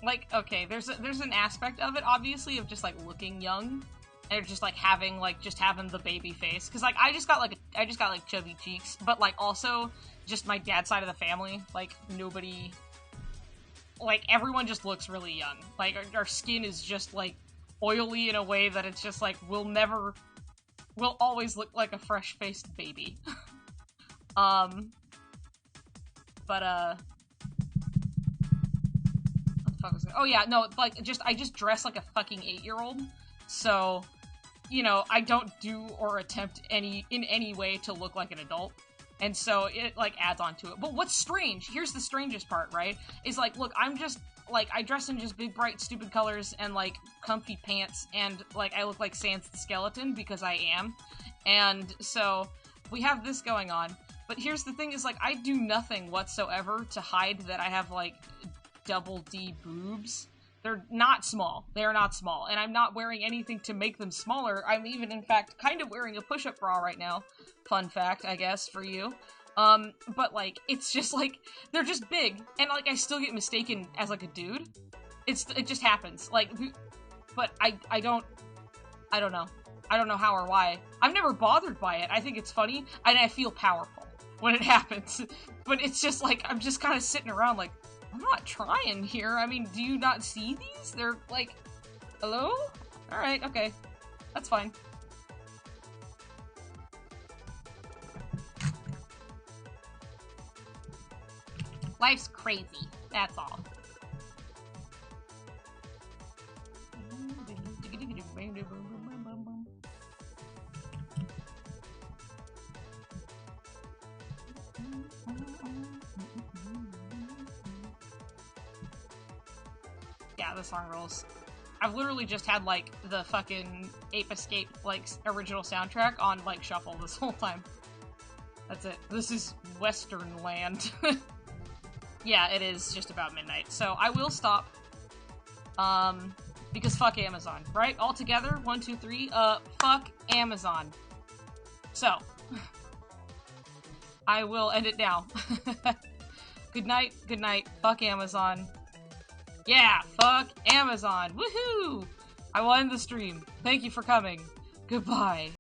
Like, okay, there's an aspect of it, obviously, of just, like, looking young, and just, like, having the baby face, because, like, I just got, like, chubby cheeks, but, like, also, just my dad's side of the family, like, nobody, like, everyone just looks really young, like, our skin is just, like, oily in a way that it's just, like, we'll always look like a fresh-faced baby. Oh yeah, no, like, I just dress like a fucking 8-year-old, so, you know, I don't do or attempt in any way to look like an adult, and so it, like, adds on to it. But what's strange, here's the strangest part, right, is, like, look, I'm just, like, I dress in just big, bright, stupid colors and, like, comfy pants, and, like, I look like Sans the Skeleton, because I am, and so, we have this going on, but here's the thing is, like, I do nothing whatsoever to hide that I have, like, double D boobs. They're not small. They're not small. And I'm not wearing anything to make them smaller. I'm even, in fact, kind of wearing a push-up bra right now. Fun fact, I guess, for you. But, like, it's just, like, they're just big. And, like, I still get mistaken as, like, a dude. It just happens. Like, but I don't know. I don't know how or why. I'm never bothered by it. I think it's funny, and I feel powerful when it happens. But it's just, like, I'm just kind of sitting around, like, I'm not trying here. I mean, do you not see these? They're, like, hello? Alright, okay. That's fine. Life's crazy. That's all. Yeah, the song rules. I've literally just had, like, the fucking Ape Escape, like, original soundtrack on, like, shuffle this whole time. That's it. This is Western land. Yeah, it is just about midnight. So I will stop. Because fuck Amazon, right? All together, 1, 2, 3, fuck Amazon. So, I will end it now. Good night, fuck Amazon. Yeah, fuck Amazon, woohoo! I will end the stream. Thank you for coming. Goodbye.